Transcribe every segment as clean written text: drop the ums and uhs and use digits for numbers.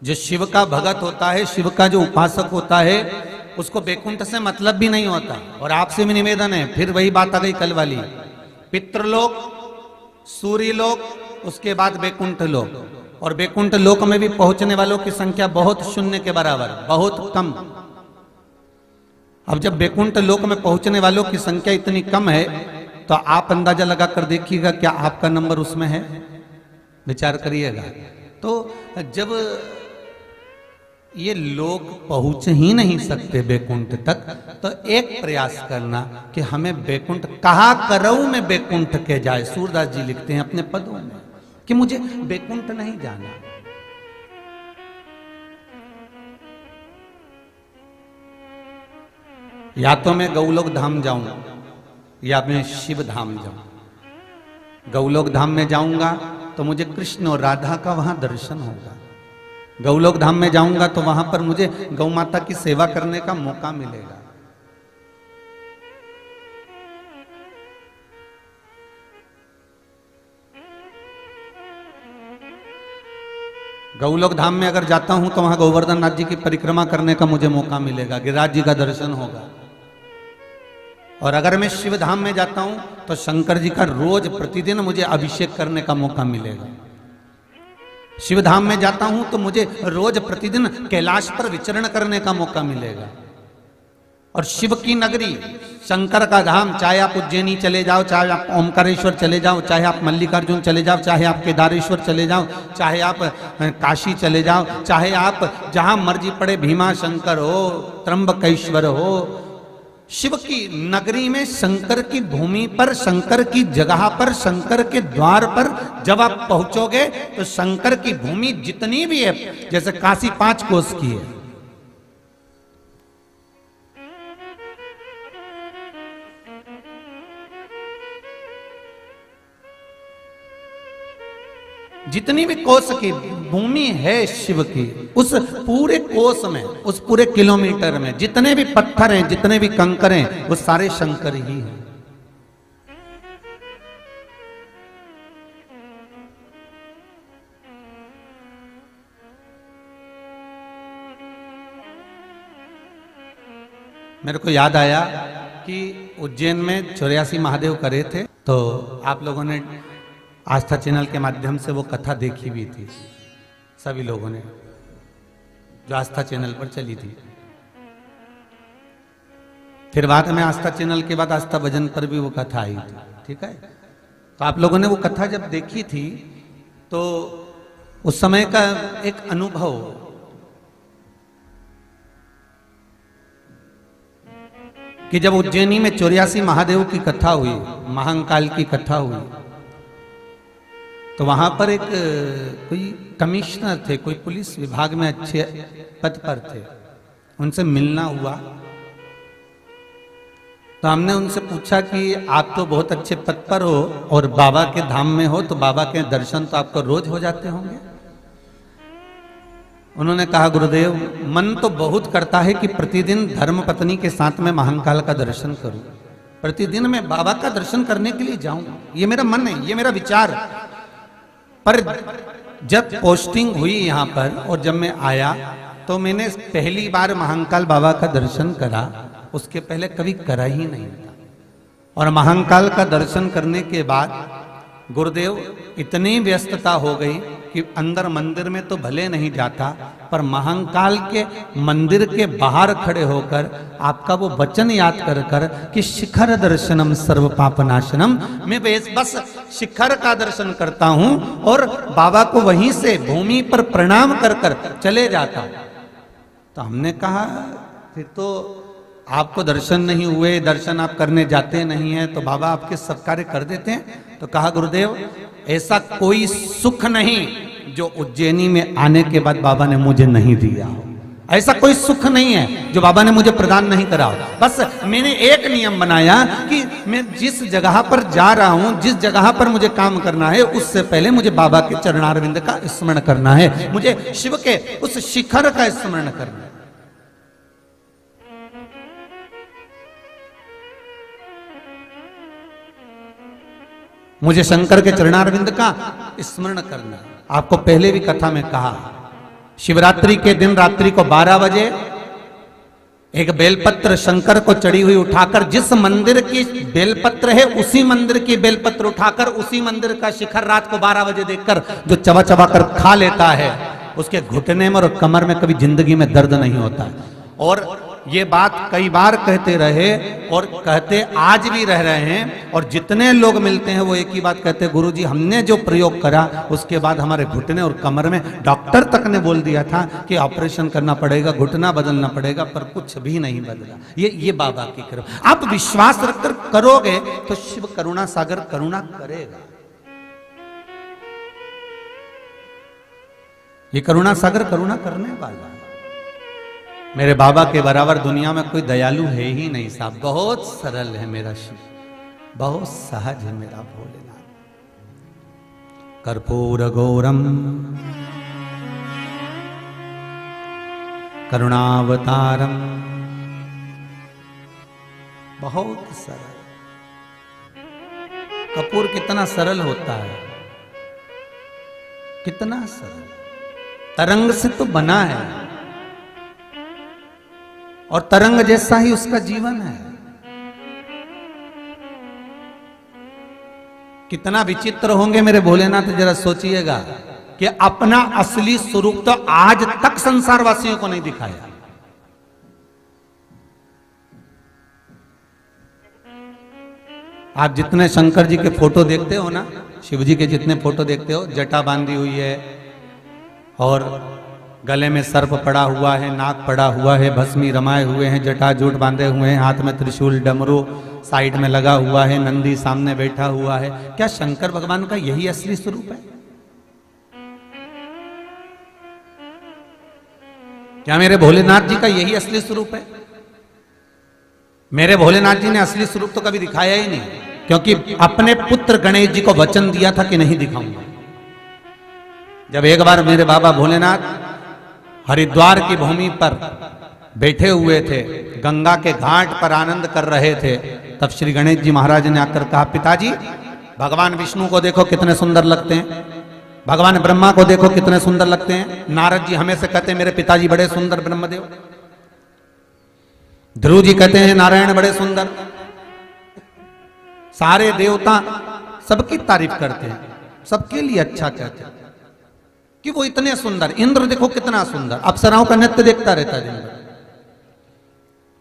जो शिव का भगत होता है, शिव का जो उपासक होता है, उसको बैकुंठ से मतलब भी नहीं होता। और आपसे भी निवेदन है, फिर वही बात आ गई कल वाली, पितृलोक, सूर्यलोक, उसके बाद बैकुंठ लोक। और बैकुंठ लोक में भी पहुंचने वालों की संख्या बहुत शून्य के बराबर, बहुत कम। अब जब बैकुंठ लोक में पहुंचने वालों की संख्या इतनी कम है, तो आप अंदाजा लगा कर देखिएगा क्या आपका नंबर उसमें है, विचार करिएगा। तो जब ये लोग पहुंच ही नहीं सकते बैकुंठ तक, तो एक प्रयास करना कि हमें बैकुंठ कहा करऊ में बैकुंठ के जाए। सूरदास जी लिखते हैं अपने पदों में कि मुझे बैकुंठ नहीं जाना। या तो मैं गौलोक धाम जाऊं या मैं शिव धाम जाऊं। गौलोक धाम में जाऊंगा तो मुझे कृष्ण और राधा का वहां दर्शन होगा। गौलोक धाम में जाऊंगा तो वहां पर मुझे गौ माता की सेवा करने का मौका मिलेगा। गौलोक धाम में अगर जाता हूं तो वहां गोवर्धन नाथ जी की परिक्रमा करने का मुझे मौका मिलेगा, गिरिराज जी का दर्शन होगा। और अगर मैं शिव धाम में जाता हूं तो शंकर जी का रोज प्रतिदिन मुझे अभिषेक करने का मौका मिलेगा। शिव धाम में जाता हूं तो मुझे रोज प्रतिदिन कैलाश पर विचरण करने का मौका मिलेगा। और शिव की नगरी, शंकर का धाम, चाहे आप उज्जैनी चले जाओ, चाहे आप ओमकारेश्वर चले जाओ, चाहे आप मल्लिकार्जुन चले जाओ, चाहे आप केदारेश्वर चले जाओ, चाहे आप काशी चले जाओ, चाहे आप जहां मर्जी पड़े, भीमा शंकर हो, त्र्यंबकेश्वर हो, शिव की नगरी में, शंकर की भूमि पर, शंकर की जगह पर, शंकर के द्वार पर जब आप पहुंचोगे तो शंकर की भूमि जितनी भी है, जैसे काशी 5 कोस की है, जितनी भी कोस की भूमि है शिव की, उस पूरे कोस में, उस पूरे किलोमीटर में जितने भी पत्थर हैं, जितने भी कंकर हैं, वो सारे शंकर ही हैं। मेरे को याद आया कि उज्जैन में 84 महादेव करे थे, तो आप लोगों ने आस्था चैनल के माध्यम से वो कथा देखी भी थी, सभी लोगों ने, जो आस्था चैनल पर चली थी। फिर बाद में आस्था चैनल के बाद आस्था भजन पर भी वो कथा आई थी, ठीक है। तो आप लोगों ने वो कथा जब देखी थी तो उस समय का एक अनुभव, कि जब उज्जैनी में 84 महादेव की कथा हुई, महाकाल की कथा हुई, तो वहां पर एक कोई कमिश्नर थे, कोई पुलिस विभाग में अच्छे पद पर थे, उनसे मिलना हुआ। तो हमने उनसे पूछा कि आप तो बहुत अच्छे पद पर हो और बाबा के धाम में हो, तो बाबा के दर्शन तो आपको रोज हो जाते होंगे। उन्होंने कहा, गुरुदेव, मन तो बहुत करता है कि प्रतिदिन धर्म पत्नी के साथ में महाकाल का दर्शन करूं, प्रतिदिन मैं बाबा का दर्शन करने के लिए जाऊं, ये मेरा मन है, ये मेरा विचार। पर जब पोस्टिंग हुई यहाँ पर और जब मैं आया तो मैंने पहली बार महाकाल बाबा का दर्शन करा, उसके पहले कभी करा ही नहीं था। और महाकाल का दर्शन करने के बाद गुरुदेव इतनी व्यस्तता हो गई कि अंदर मंदिर में तो भले नहीं जाता, पर महाकाल के मंदिर के बाहर खड़े होकर आपका वो वचन याद कर कर कि शिखर दर्शनम सर्व पापनाशनम, मैं बस शिखर का दर्शन करता हूं और बाबा को वहीं से भूमि पर प्रणाम कर कर चले जाता हूं। तो हमने कहा, फिर तो आपको दर्शन नहीं हुए, दर्शन आप करने जाते नहीं हैं, तो बाबा आपके सब कार्य कर देते हैं। तो कहा, गुरुदेव, ऐसा कोई सुख नहीं जो उज्जैनी में आने के बाद बाबा ने मुझे नहीं दिया हो। ऐसा कोई सुख नहीं है जो बाबा ने मुझे प्रदान नहीं करा हो। बस मैंने एक नियम बनाया कि मैं जिस जगह पर जा रहा हूं, जिस जगह पर मुझे काम करना है, उससे पहले मुझे बाबा के चरणारविंद का स्मरण करना है, मुझे शिव के उस शिखर का स्मरण करना है। मुझे शंकर के चरणारविंद का स्मरण करना। आपको पहले भी कथा में कहा शिवरात्रि के दिन रात्रि को 12 बजे एक बेलपत्र शंकर को चढ़ी हुई उठाकर, जिस मंदिर की बेलपत्र है उसी मंदिर की बेलपत्र उठाकर उसी मंदिर का शिखर रात को 12 बजे देखकर जो चबा चबा कर खा लेता है, उसके घुटने में और कमर में कभी जिंदगी में दर्द नहीं होता। और ये बात कई बार कहते रहे और कहते आज भी रह रहे हैं, और जितने लोग मिलते हैं वो एक ही बात कहते हैं, गुरुजी हमने जो प्रयोग करा उसके बाद हमारे घुटने और कमर में, डॉक्टर तक ने बोल दिया था कि ऑपरेशन करना पड़ेगा, घुटना बदलना पड़ेगा, पर कुछ भी नहीं बदला। ये बाबा की कृपा। आप विश्वास रखकर करोगे तो शिव करुणा सागर करुणा करेगा। ये करुणा सागर करुणा करने वाला। मेरे बाबा के बराबर दुनिया में कोई दयालु है ही नहीं साहब। बहुत सरल है मेरा शिव, बहुत सहज है मेरा भोलेनाथ। कर्पूर गौरम करुणावतारम, बहुत सरल। कपूर कितना सरल होता है, कितना सरल। तरंग से तो बना है और तरंग जैसा ही उसका जीवन है। कितना विचित्र होंगे मेरे भोलेनाथ, जरा सोचिएगा कि अपना असली स्वरूप तो आज तक संसार वासियों को नहीं दिखाया। आप जितने शंकर जी के फोटो देखते हो ना, शिव जी के जितने फोटो देखते हो, जटा बांधी हुई है और गले में सर्प पड़ा हुआ है, नाक पड़ा हुआ है, भस्मी रमाए हुए हैं, जटा जूट बांधे हुए हैं, हाथ में त्रिशूल डमरू साइड में लगा हुआ है, नंदी सामने बैठा हुआ है। क्या शंकर भगवान का यही असली स्वरूप है? क्या मेरे भोलेनाथ जी का यही असली स्वरूप है? मेरे भोलेनाथ जी ने असली स्वरूप तो कभी दिखाया ही नहीं, क्योंकि अपने पुत्र गणेश जी को वचन दिया था कि नहीं दिखाऊंगा। जब एक बार मेरे बाबा भोलेनाथ हरिद्वार की भूमि पर बैठे हुए थे, गंगा के घाट पर आनंद कर रहे थे, तब श्री गणेश जी महाराज ने आकर कहा, पिताजी भगवान विष्णु को देखो कितने सुंदर लगते हैं, भगवान ब्रह्मा को देखो कितने सुंदर लगते हैं। नारद जी हमें से कहते हैं मेरे पिताजी बड़े सुंदर ब्रह्मदेव, ध्रुव जी कहते हैं नारायण बड़े सुंदर, सारे देवता सबकी तारीफ करते हैं, सबके लिए अच्छा कहते हैं कि वो इतने सुंदर। इंद्र देखो कितना सुंदर, अप्सराओं का नृत्य देखता रहता है दिन भर।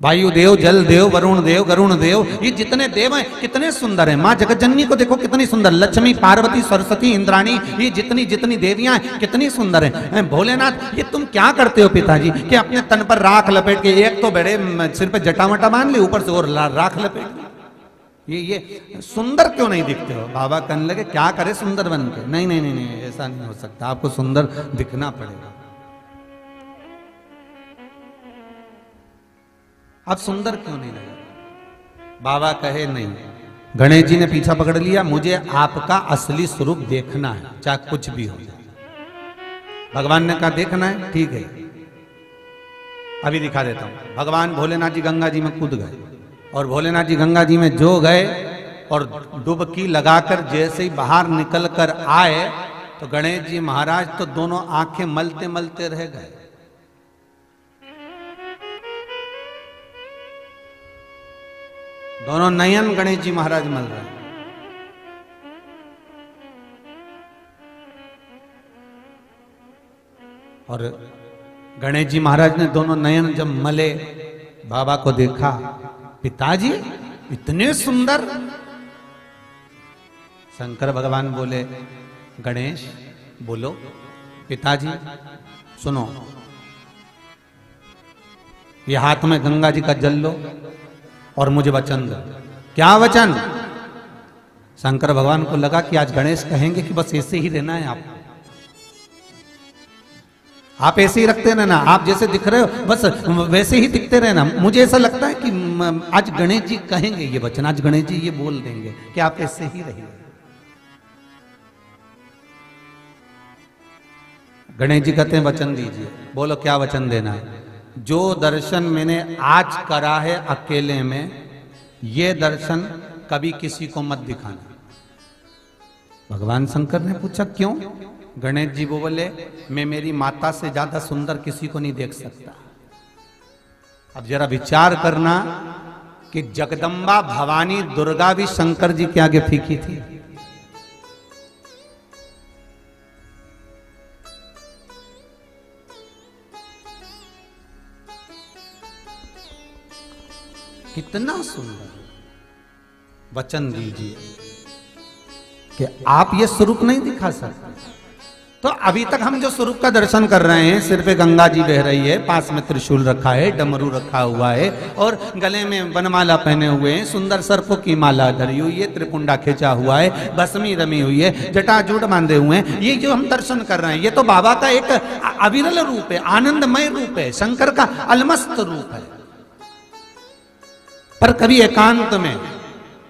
वायु देव, जल देव, वरुण देव, गरुण देव, ये जितने देव हैं कितने सुंदर हैं। माँ जगतजननी को देखो कितनी सुंदर, लक्ष्मी, पार्वती, सरस्वती, इंद्राणी, ये जितनी जितनी देवियां हैं कितनी सुंदर हैं। भोलेनाथ ये तुम क्या करते हो पिताजी कि अपने तन पर राख लपेट के, एक तो बड़े सिर पे जटामटा बांध ली, ऊपर से और राख लपेट ली, ये सुंदर क्यों नहीं दिखते हो? बाबा कहने लगे क्या करे सुंदर बन के? नहीं नहीं नहीं नहीं, ऐसा नहीं हो सकता, आपको सुंदर दिखना पड़ेगा। आप सुंदर क्यों नहीं लगे? बाबा कहे नहीं। गणेश जी ने पीछा पकड़ लिया, मुझे आपका असली स्वरूप देखना है, चाहे कुछ भी हो जाए। भगवान ने कहा देखना है, ठीक है अभी दिखा देता हूं। भगवान भोलेनाथ जी गंगा जी में कूद गए, और भोलेनाथ जी गंगा जी में जो गए और डुबकी लगाकर जैसे ही बाहर निकल कर आए तो गणेश जी महाराज तो दोनों आंखें मलते मलते रह गए। दोनों नयन गणेश जी महाराज मल रहे हैं। और गणेश जी महाराज ने दोनों नयन जब मले, बाबा को देखा, पिताजी इतने सुंदर। शंकर भगवान बोले, गणेश बोलो। पिताजी सुनो, ये हाथ में गंगा जी का जल लो और मुझे वचन दो। क्या वचन? शंकर भगवान को लगा कि आज गणेश कहेंगे कि बस ऐसे ही रहना है, आप ऐसे ही रखते रहना, आप जैसे दिख रहे हो बस वैसे ही दिखते रहना। मुझे ऐसा लगता है कि आज गणेश जी कहेंगे ये वचन, आज गणेश जी ये बोल देंगे कि आप ऐसे ही रहिए। गणेश जी कहते हैं वचन दीजिए। बोलो क्या वचन देना है? जो दर्शन मैंने आज करा है अकेले में, ये दर्शन कभी किसी को मत दिखाना। भगवान शंकर ने पूछा क्यों? गणेश जी वो बोले मैं मेरी माता से ज्यादा सुंदर किसी को नहीं देख सकता। अब जरा विचार करना कि जगदम्बा भवानी दुर्गा भी शंकर जी के आगे फीकी थी। कितना सुंदर वचन दीजिए कि आप ये स्वरूप नहीं दिखा सकते। तो अभी तक हम जो स्वरूप का दर्शन कर रहे हैं, सिर पे गंगा जी बह रही है, पास में त्रिशूल रखा है, डमरू रखा हुआ है और गले में वनमाला पहने हुए हैं, सुंदर सर्पों की माला धरी हुई है, त्रिपुंडा खींचा हुआ है, भस्मी रमी हुई है, जटाजूट बांधे हुए हैं, ये जो हम दर्शन कर रहे हैं ये तो बाबा का एक अविरल रूप है, आनंदमय रूप है, शंकर का अलमस्त रूप है। पर कभी एकांत में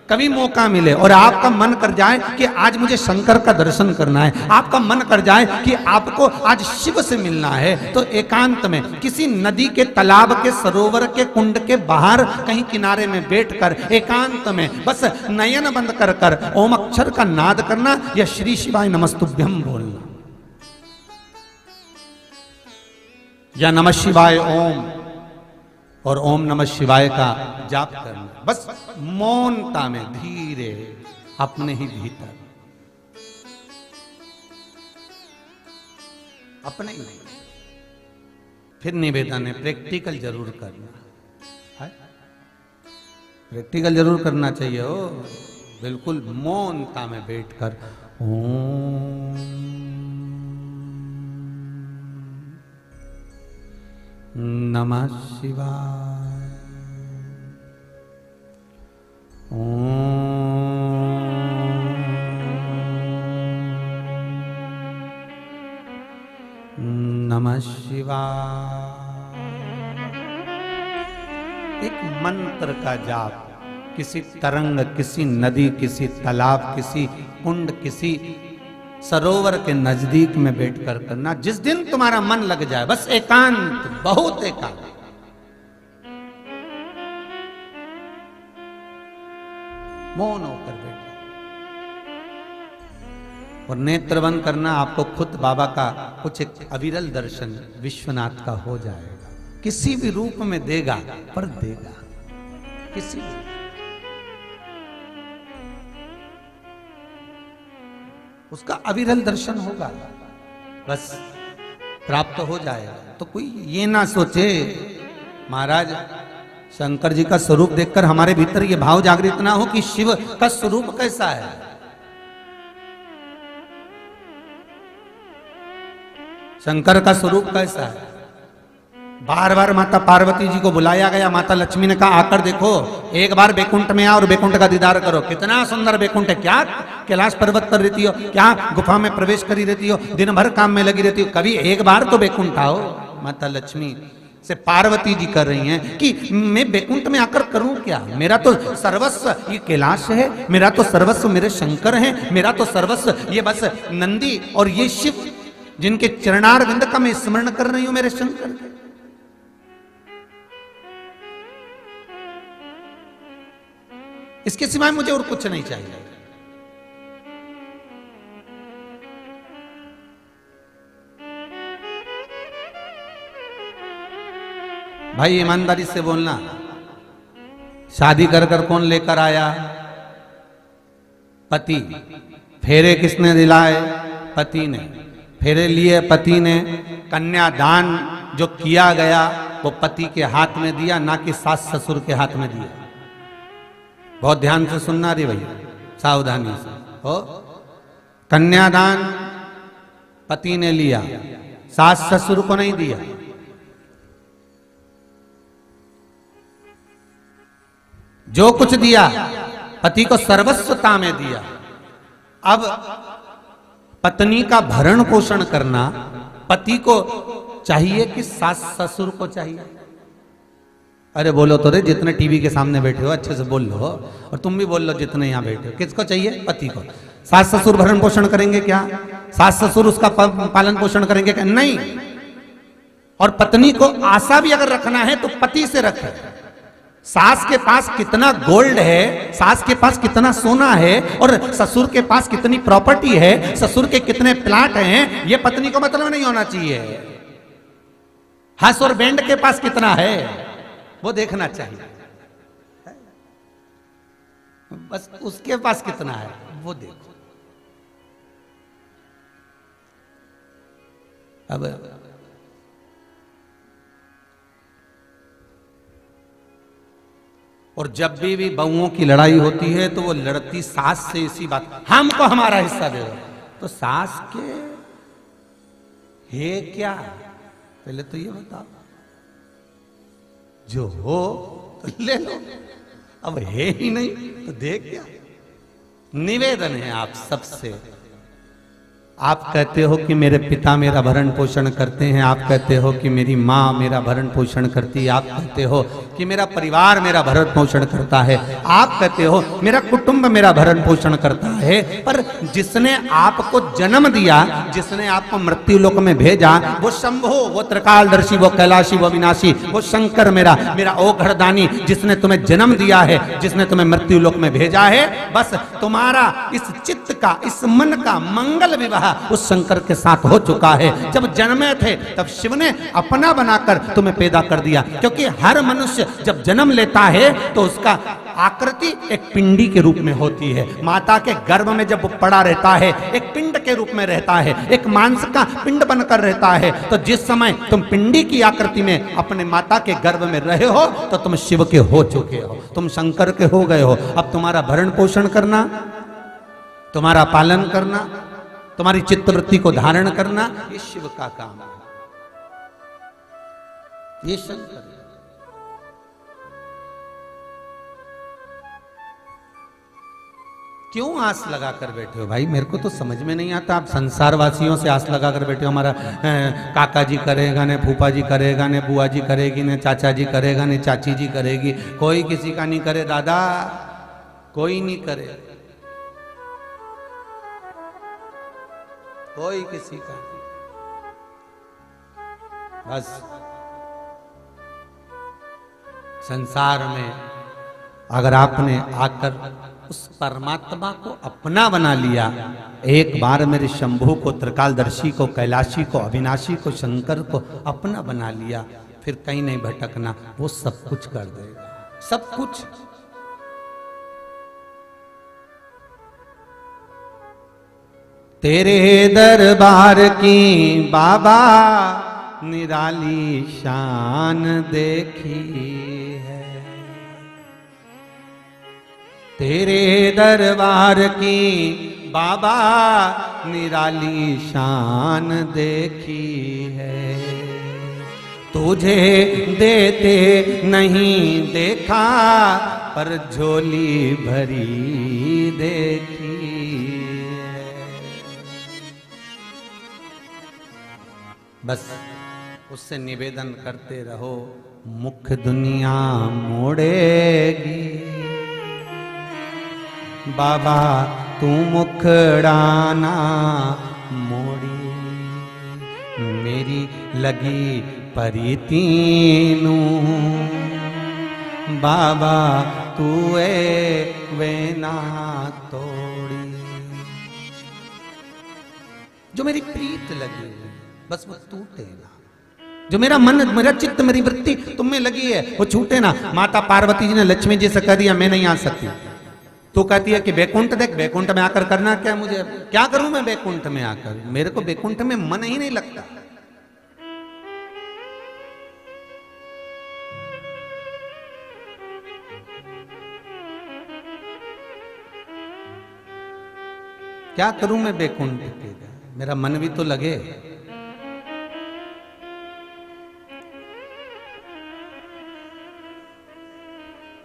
कभी मौका मिले और आपका मन कर जाए कि आज मुझे शंकर का दर्शन करना है, आपका मन कर जाए कि आपको आज शिव से मिलना है, तो एकांत में किसी नदी के, तालाब के, सरोवर के, कुंड के बाहर कहीं किनारे में बैठकर एकांत में बस नयन बंद कर कर ओम अक्षर का नाद करना या श्री शिवाय नमस्तुभ्यम बोलना या नमः शिवाय ओम और ओम नमः शिवाय का जाप करना, बस मौनता में धीरे अपने ही भीतर, अपने ही नहीं। फिर निवेदन है प्रैक्टिकल जरूर करना है, प्रैक्टिकल जरूर करना चाहिए हो, बिल्कुल मौनता में बैठकर ओम नमः शिवाय ओम नमः शिवाय। एक मंत्र का जाप किसी तरंग, किसी नदी, किसी तालाब, किसी कुंड, किसी सरोवर के नजदीक में बैठकर करना। जिस दिन तुम्हारा मन लग जाए, बस एकांत, बहुत एकांत, मौन होकर बैठे और नेत्र बंद करना, आपको खुद बाबा का कुछ एक अविरल दर्शन विश्वनाथ का हो जाएगा। किसी भी रूप में देगा, पर देगा किसी भी। उसका अविरल दर्शन होगा, बस प्राप्त हो जाएगा। तो कोई ये ना सोचे महाराज शंकर जी का स्वरूप देखकर हमारे भीतर ये भाव जागृत ना हो कि शिव का स्वरूप कैसा है। शंकर का स्वरूप कैसा है। बार बार माता पार्वती जी को बुलाया गया, माता लक्ष्मी ने कहा आकर देखो, एक बार बैकुंठ में आओ और बैकुंठ का दीदार करो। कितना सुंदर बैकुंठ है, क्या कैलाश पर्वत पर रहती हो, क्या गुफा में प्रवेश करी रहती हो, दिन भर काम में लगी रहती हो, कभी एक बार तो बैकुंठ आओ। माता लक्ष्मी से पार्वती जी कर रही हैं कि मैं बैकुंठ में आकर करूं क्या, मेरा तो सर्वस्व ये कैलाश है, मेरा तो सर्वस्व मेरे शंकर हैं, मेरा तो सर्वस्व ये बस नंदी और ये शिव जिनके चरणारविंद का मैं स्मरण कर रही हूं, मेरे शंकर के। इसके सिवाय मुझे और कुछ नहीं चाहिए। भाई ईमानदारी से बोलना, शादी कर कर कौन लेकर आया? पति। फेरे किसने दिलाए? पति ने। फेरे लिए पति ने। कन्यादान जो किया गया वो पति के हाथ में दिया, ना कि सास ससुर के हाथ में दिया। बहुत ध्यान से सुनना रे भैया, सावधानी से हो। कन्यादान पति ने लिया, सास ससुर को नहीं दिया। जो कुछ दिया पति को सर्वस्वता में दिया। अब पत्नी का भरण पोषण करना पति को चाहिए कि सास ससुर को चाहिए? अरे बोलो तो रे, जितने टीवी के सामने बैठे हो अच्छे से बोल लो, और तुम भी बोल लो जितने यहां बैठे हो। किसको चाहिए? पति को। सास ससुर भरण पोषण करेंगे क्या? सास ससुर उसका पालन पोषण करेंगे क्या? नहीं। और पत्नी को आशा भी अगर रखना है तो पति से रखे, सास के पास कितना गोल्ड है, सास के पास कितना सोना है, और ससुर के पास कितनी प्रॉपर्टी है, ससुर के कितने प्लाट हैं, ये पत्नी को मतलब नहीं होना चाहिए। हंस और बैंड के पास कितना है वो देखना चाहिए, बस उसके पास कितना है वो देखो। अब और जब भी बहुओं की लड़ाई होती है तो वो लड़ती सास से इसी बात, हमको हमारा हिस्सा दे दो। तो सास के है क्या, पहले तो ये बताओ, जो हो तो ले लो, अब है ही नहीं तो देख क्या। निवेदन है आप सबसे, आप कहते हो कि मेरे पिता मेरा भरण पोषण करते हैं, आप कहते हो कि मेरी माँ मेरा भरण पोषण करती है, आप कहते हो कि मेरा परिवार मेरा भरण पोषण करता है, आप कहते हो मेरा कुटुंब मेरा भरण पोषण करता है, पर जिसने आपको जन्म दिया, जिसने आपको मृत्यु लोक में भेजा, वो शंभो, वो त्रिकालदर्शी, वो कैलाशी, वो विनाशी, वो शंकर मेरा ओघड़दानी, जिसने तुम्हें जन्म दिया है, जिसने तुम्हें मृत्यु लोक में भेजा है, बस तुम्हारा इस चित्त का, इस मन का मंगल विवाह उस शंकर के साथ हो चुका है। जब जन्मे थे तब शिव ने अपना बनाकर तुम्हें पैदा कर दिया, क्योंकि हर मनुष्य जब जन्म लेता है तो उसका आकृति एक पिंडी के रूप में होती है। माता के गर्भ में जब वो पड़ा रहता है एक पिंड के रूप में रहता है, एक मांस का पिंड बनकर रहता है। तो जिस समय तुम पिंडी की आकृति में अपने माता के गर्भ में रहे हो तो तुम शिव के हो चुके हो, तुम शंकर के हो गए हो। अब तुम्हारा भरण पोषण करना, तुम्हारा पालन करना, तुम्हारी चित्तवृत्ति को धारण करना, ये शिव का काम है, ये शंकर। क्यों आस लगा कर बैठे हो भाई, मेरे को तो समझ में नहीं आता। आप संसार वासियों से आस लगा कर बैठे हो, हमारा काका जी करेगा ने, फूफा जी करेगा ने, बुआ जी करेगी ने, चाचा जी करेगा ने, चाची जी करेगी। कोई किसी का नहीं करे दादा, कोई नहीं करे, कोई किसी का नहीं। बस संसार में अगर आपने आकर उस परमात्मा को अपना बना लिया, एक बार मेरे शंभू को, त्रिकालदर्शी को, कैलाशी को, अविनाशी को, शंकर को अपना बना लिया, फिर कहीं नहीं भटकना, वो सब कुछ कर देगा, सब कुछ। तेरे दरबार की बाबा निराली शान देखी है, तेरे दरबार की बाबा निराली शान देखी है। तुझे देते नहीं देखा पर झोली भरी देखी। बस उससे निवेदन करते रहो, मुख दुनिया मोड़ेगी, बाबा तू मुखड़ाना मोड़ी, मेरी लगी परितीनू, बाबा तू वेना तोड़ी। जो मेरी प्रीत लगी बस वो टूटे ना, जो मेरा मन, मेरा चित्त, मेरी वृत्ति तुम में लगी है वो छूटे ना। माता पार्वती जी ने लक्ष्मी जी से कह दिया मैं नहीं आ सकती, तो कहती है कि बैकुंठ देख, बैकुंठ में आकर करना क्या, मुझे क्या करूं मैं बैकुंठ में आकर, मेरे को बैकुंठ में मन ही नहीं लगता। क्या करूं मैं बैकुंठ के, मेरा मन भी तो लगे।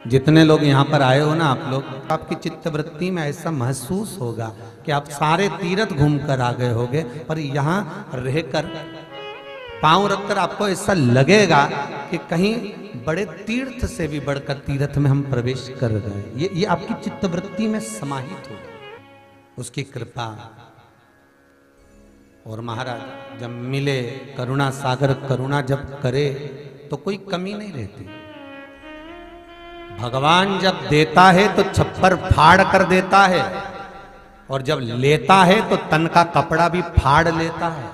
जितने लोग यहाँ पर आए हो ना आप लोग, आपकी चित्तवृत्ति में ऐसा महसूस होगा कि आप सारे तीर्थ घूम कर आ गए होगे, पर यहाँ रहकर पांव रखकर आपको ऐसा लगेगा कि कहीं बड़े तीर्थ से भी बढ़कर तीर्थ में हम प्रवेश कर गए। ये आपकी चित्तवृत्ति में समाहित हो, उसकी कृपा। और महाराज जब मिले करुणा सागर, करुणा जब करे तो कोई कमी नहीं रहती। भगवान जब देता है तो छप्पर फाड़ कर देता है, और जब लेता है तो तन का कपड़ा भी फाड़ लेता है।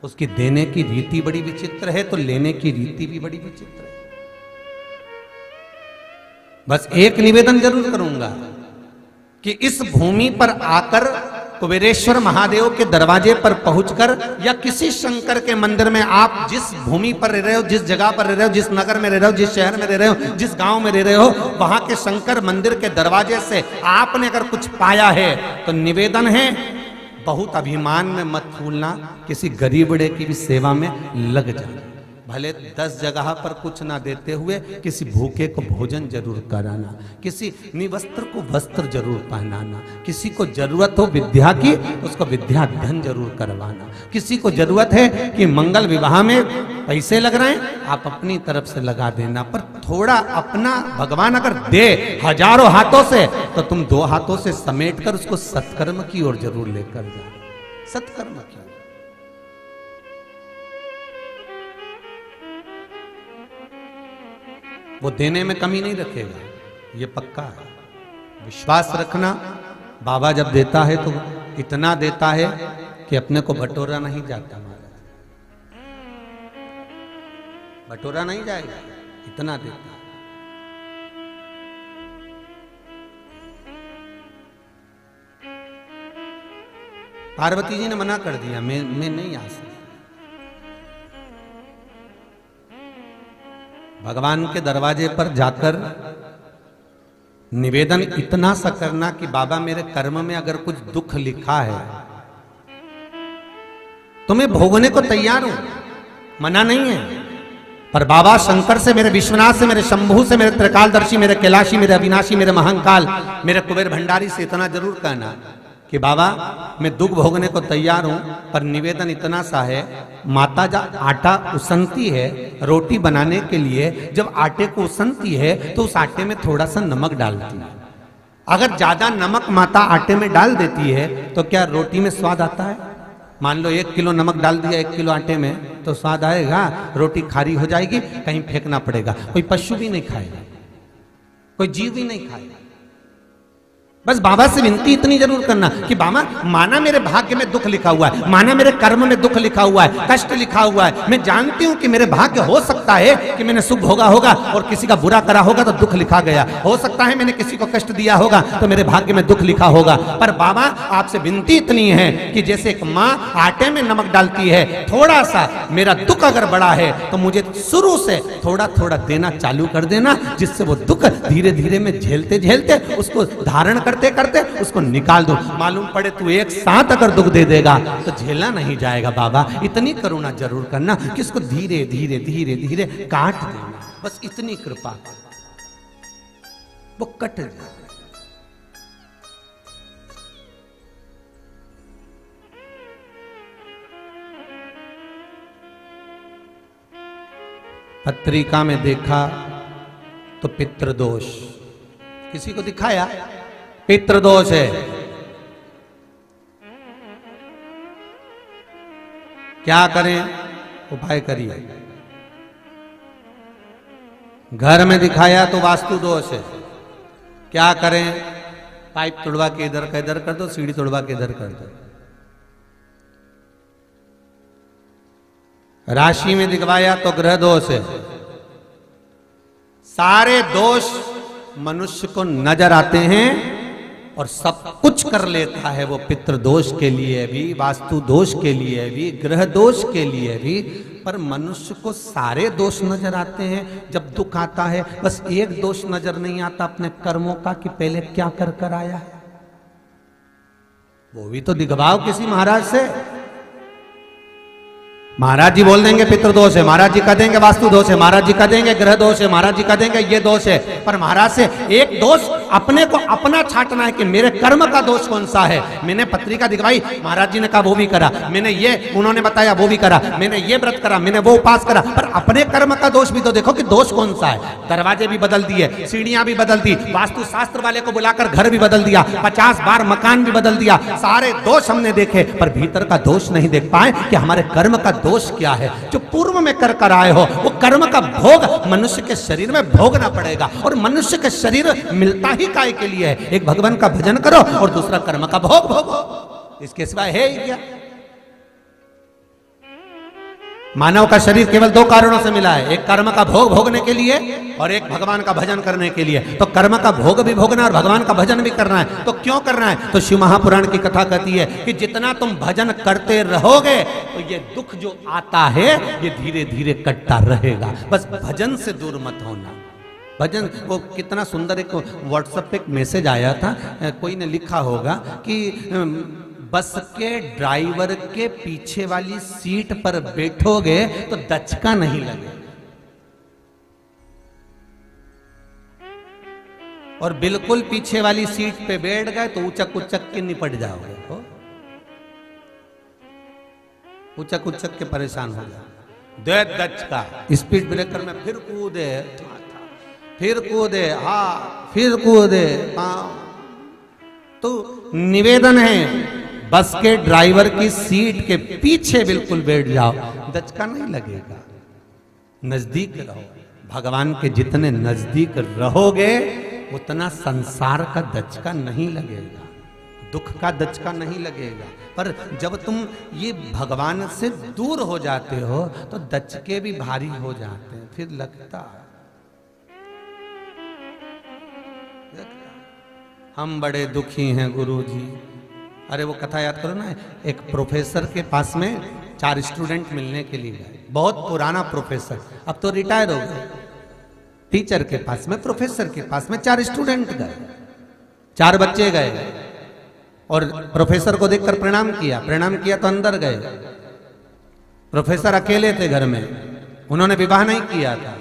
उसकी देने की रीति बड़ी विचित्र है, तो लेने की रीति भी बड़ी विचित्र है। बस एक निवेदन जरूर करूंगा कि इस भूमि पर आकर कुबेरेश्वर महादेव के दरवाजे पर पहुंचकर या किसी शंकर के मंदिर में, आप जिस भूमि पर रह रहे हो, जिस जगह पर रह रहे हो, जिस नगर में रह रहे हो, जिस शहर में रह रहे हो, जिस गांव में रह रहे हो, वहां के शंकर मंदिर के दरवाजे से आपने अगर कुछ पाया है तो निवेदन है, बहुत अभिमान में मत फूलना, किसी गरीबड़े की भी सेवा में लग जाना। भले 10 जगह पर कुछ ना देते हुए किसी भूखे को भोजन जरूर कराना, किसी निवस्त्र को वस्त्र जरूर पहनाना, किसी को जरूरत हो विद्या की उसको विद्या धन जरूर करवाना, किसी को जरूरत है कि मंगल विवाह में पैसे लग रहे हैं, आप अपनी तरफ से लगा देना, पर थोड़ा अपना, भगवान अगर दे हजारों हाथों से तो तुम 2 हाथों से समेट कर उसको सत्कर्म की ओर जरूर लेकर जाओ, सत्कर्म की। वो देने में कमी नहीं रखेगा, ये पक्का है। विश्वास रखना, बाबा जब देता है तो इतना देता है कि अपने को बटोरा नहीं जाता, महाराज बटोरा नहीं जाएगा, इतना देता है। पार्वती जी ने मना कर दिया, मैं नहीं आ सकता। भगवान के दरवाजे पर जाकर निवेदन इतना सा करना कि बाबा मेरे कर्म में अगर कुछ दुख लिखा है तो मैं भोगने को तैयार हूं, मना नहीं है, पर बाबा शंकर से, मेरे विश्वनाथ से, मेरे शंभू से, मेरे त्रिकालदर्शी, मेरे कैलाशी, मेरे अविनाशी, मेरे महंकाल, मेरे कुबेर भंडारी से इतना जरूर कहना कि बाबा मैं दुख भोगने को तैयार हूं, पर निवेदन इतना सा है, माता जब आटा उसनती है रोटी बनाने के लिए, जब आटे को उसनती है तो उस आटे में थोड़ा सा नमक डालती है। अगर ज्यादा नमक माता आटे में डाल देती है तो क्या रोटी में स्वाद आता है? मान लो 1 किलो नमक डाल दिया 1 किलो आटे में, तो स्वाद आएगा? रोटी खारी हो जाएगी, कहीं फेंकना पड़ेगा। कोई पशु भी नहीं खाएगा, कोई जीव भी नहीं खाएगा। बस बाबा से विनती इतनी जरूर करना कि बाबा माना मेरे भाग्य में दुख लिखा हुआ है, माना मेरे कर्म में दुख लिखा हुआ है, कष्ट लिखा हुआ है, मैं जानती हूं कि मेरे भाग्य हो सकता है कि मैंने सुख भोगा होगा और किसी का बुरा करा होगा तो दुख लिखा गया, हो सकता है मैंने किसी को कष्ट दिया होगा तो मेरे भाग्य में दुख लिखा होगा, पर बाबा आपसे विनती इतनी है कि जैसे एक माँ आटे में नमक डालती है, थोड़ा सा मेरा दुख अगर बड़ा है तो मुझे शुरू से थोड़ा थोड़ा देना चालू कर देना, जिससे वो दुख धीरे धीरे में झेलते झेलते उसको धारण करते करते उसको निकाल दो। मालूम पड़े तू एक साथ अगर दुख दे देगा तो झेला नहीं जाएगा। बाबा इतनी करुणा जरूर करना कि इसको धीरे धीरे धीरे धीरे काट देना, बस इतनी कृपा, वो कट जाए। पत्रिका में देखा तो पितृदोष, किसी को दिखाया पितृदोष है, क्या करें? उपाय करिए। घर में दिखाया तो वास्तु दोष है, क्या करें? पाइप तोड़वा के इधर का इधर कर दो, सीढ़ी तोड़वा के इधर कर दो। राशि में दिखवाया तो ग्रह दोष है। सारे दोष मनुष्य को नजर आते हैं और सब कुछ कर लेता है वो, पितृदोष के लिए भी, वास्तु दोष के लिए भी, ग्रह दोष के लिए भी, पर मनुष्य को सारे दोष नजर आते हैं। जब दुख आता है बस एक दोष नजर नहीं आता अपने कर्मों का कि पहले क्या कर कर आया है, वो भी तो दिखवाओ किसी महाराज से। महाराज जी बोल देंगे पितृदोष है, महाराज जी कह देंगे वास्तु दोष है, महाराज जी कह देंगे ग्रह दोष है, महाराज जी कह देंगे ये दोष है, पर महाराज से एक दोष अपने को अपना छांटना है कि मेरे कर्म का दोष कौन सा है। मैंने पत्रिका दिखवाई, महाराज जी ने कहा वो भी करा, मैंने ये उन्होंने बताया वो भी करा, मैंने ये व्रत करा, मैंने वो उपास करा, पर अपने कर्म का दोष भी तो देखो कि दोष कौन सा है। दरवाजे भी बदल दिए, सीढ़ियां भी बदल दी, वास्तु शास्त्र वाले को बुलाकर घर भी बदल दिया, 50 बार मकान भी बदल दिया, सारे दोष हमने देखे, पर भीतर का दोष नहीं देख पाए कि हमारे कर्म का दोष क्या है। जो पूर्व में कर कर आए हो वो कर्म का भोग मनुष्य के शरीर में भोगना पड़ेगा। और मनुष्य का शरीर मिलता ही काय के लिए है? एक भगवान का भजन करो और दूसरा कर्म का भोग भोगो, इसके सिवाय है ही क्या? मानव का शरीर केवल दो कारणों से मिला है, एक कर्म का भोग भोगने के लिए और एक भगवान का भजन करने के लिए। तो कर्म का भोग भी भोगना और भगवान का भजन भी करना है। तो क्यों करना है? तो शिव महापुराण की कथा कहती है कि जितना तुम भजन करते रहोगे तो ये दुख जो आता है ये धीरे धीरे कटता रहेगा। बस भजन से दूर मत होना। भजन, वो कितना सुंदर एक व्हाट्सएप पे एक मैसेज आया था, कोई ने लिखा होगा कि बस के ड्राइवर के पीछे वाली सीट पर बैठोगे तो दचका नहीं लगेगा, और बिल्कुल पीछे वाली सीट पे बैठ गए तो उचक उचक के निपट जाओगे, उचक उचक के परेशान हो जाओगे। दे दचका, स्पीड ब्रेकर में फिर कूदे, फिर कूदे, हाँ फिर कूदे। तो निवेदन है, बस के ड्राइवर की सीट के पीछे बिल्कुल बैठ जाओ, दचका नहीं लगेगा। नजदीक रहो, भगवान के जितने नजदीक रहोगे उतना संसार का दचका नहीं लगेगा, दुख का दचका नहीं लगेगा। पर जब तुम ये भगवान से दूर हो जाते हो तो दचके भी भारी हो जाते हैं, फिर लगता है हम बड़े दुखी हैं गुरुजी। अरे वो कथा याद करो ना, एक प्रोफेसर के पास में 4 स्टूडेंट मिलने के लिए गए, बहुत पुराना प्रोफेसर, अब तो रिटायर हो गए। टीचर के पास में, प्रोफेसर के पास में 4 स्टूडेंट गए, 4 बच्चे गए और प्रोफेसर को देखकर प्रणाम किया तो अंदर गए। प्रोफेसर अकेले थे घर में, उन्होंने विवाह नहीं किया था।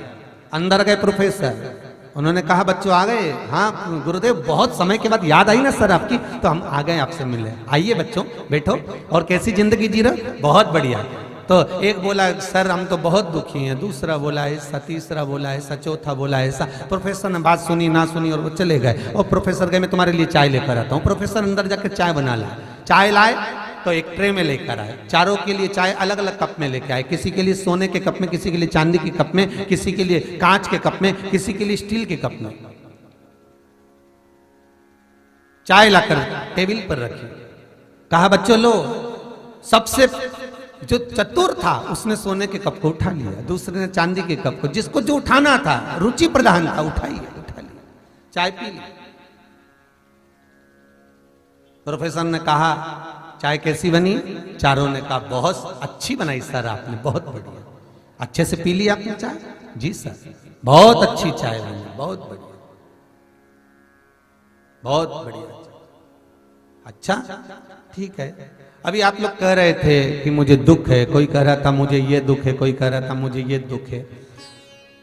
अंदर गए प्रोफेसर, उन्होंने कहा बच्चों आ गए? हाँ गुरुदेव, बहुत समय के बाद याद आई ना सर आपकी, तो हम आ गए आपसे मिलने। आइए बच्चों बैठो, और कैसी जिंदगी जी रहे? बहुत बढ़िया। तो एक बोला सर हम तो बहुत दुखी हैं, दूसरा बोला ऐसा, तीसरा बोला ऐसा, चौथा बोला ऐसा। प्रोफेसर ने बात सुनी ना सुनी और वो चले गए। और प्रोफेसर गए मैं तुम्हारे लिए चाय लेकर आता हूँ। प्रोफेसर अंदर जाकर चाय बना लाए, चाय लाए तो एक ट्रे में लेकर आए, चारों के लिए चाय अलग अलग कप में लेके आए, किसी के लिए सोने के कप में, किसी के लिए चांदी के कप में, किसी के लिए कांच के कप में, किसी के लिए स्टील के कप में। चाय लाकर टेबल पर रखी, कहा बच्चों लो। सबसे जो चतुर था उसने सोने के कप को उठा लिया, दूसरे ने चांदी के कप को, जिसको जो उठाना था, रुचि प्रधान था, उठा लिया, चाय पी ली। प्रोफेसर ने कहा चाय कैसी बनी? चारों ने कहा बहुत अच्छी बनाई सर आपने, बहुत बढ़िया। अच्छे से पी ली आपने चाय? जी सर, बहुत अच्छी चाय बनी, बहुत बढ़िया, बहुत बढ़िया। अच्छा ठीक है। अभी आप लोग कह रहे थे कि मुझे दुख है, कोई कह रहा था मुझे ये दुख है, कोई कह रहा था मुझे ये दुख है।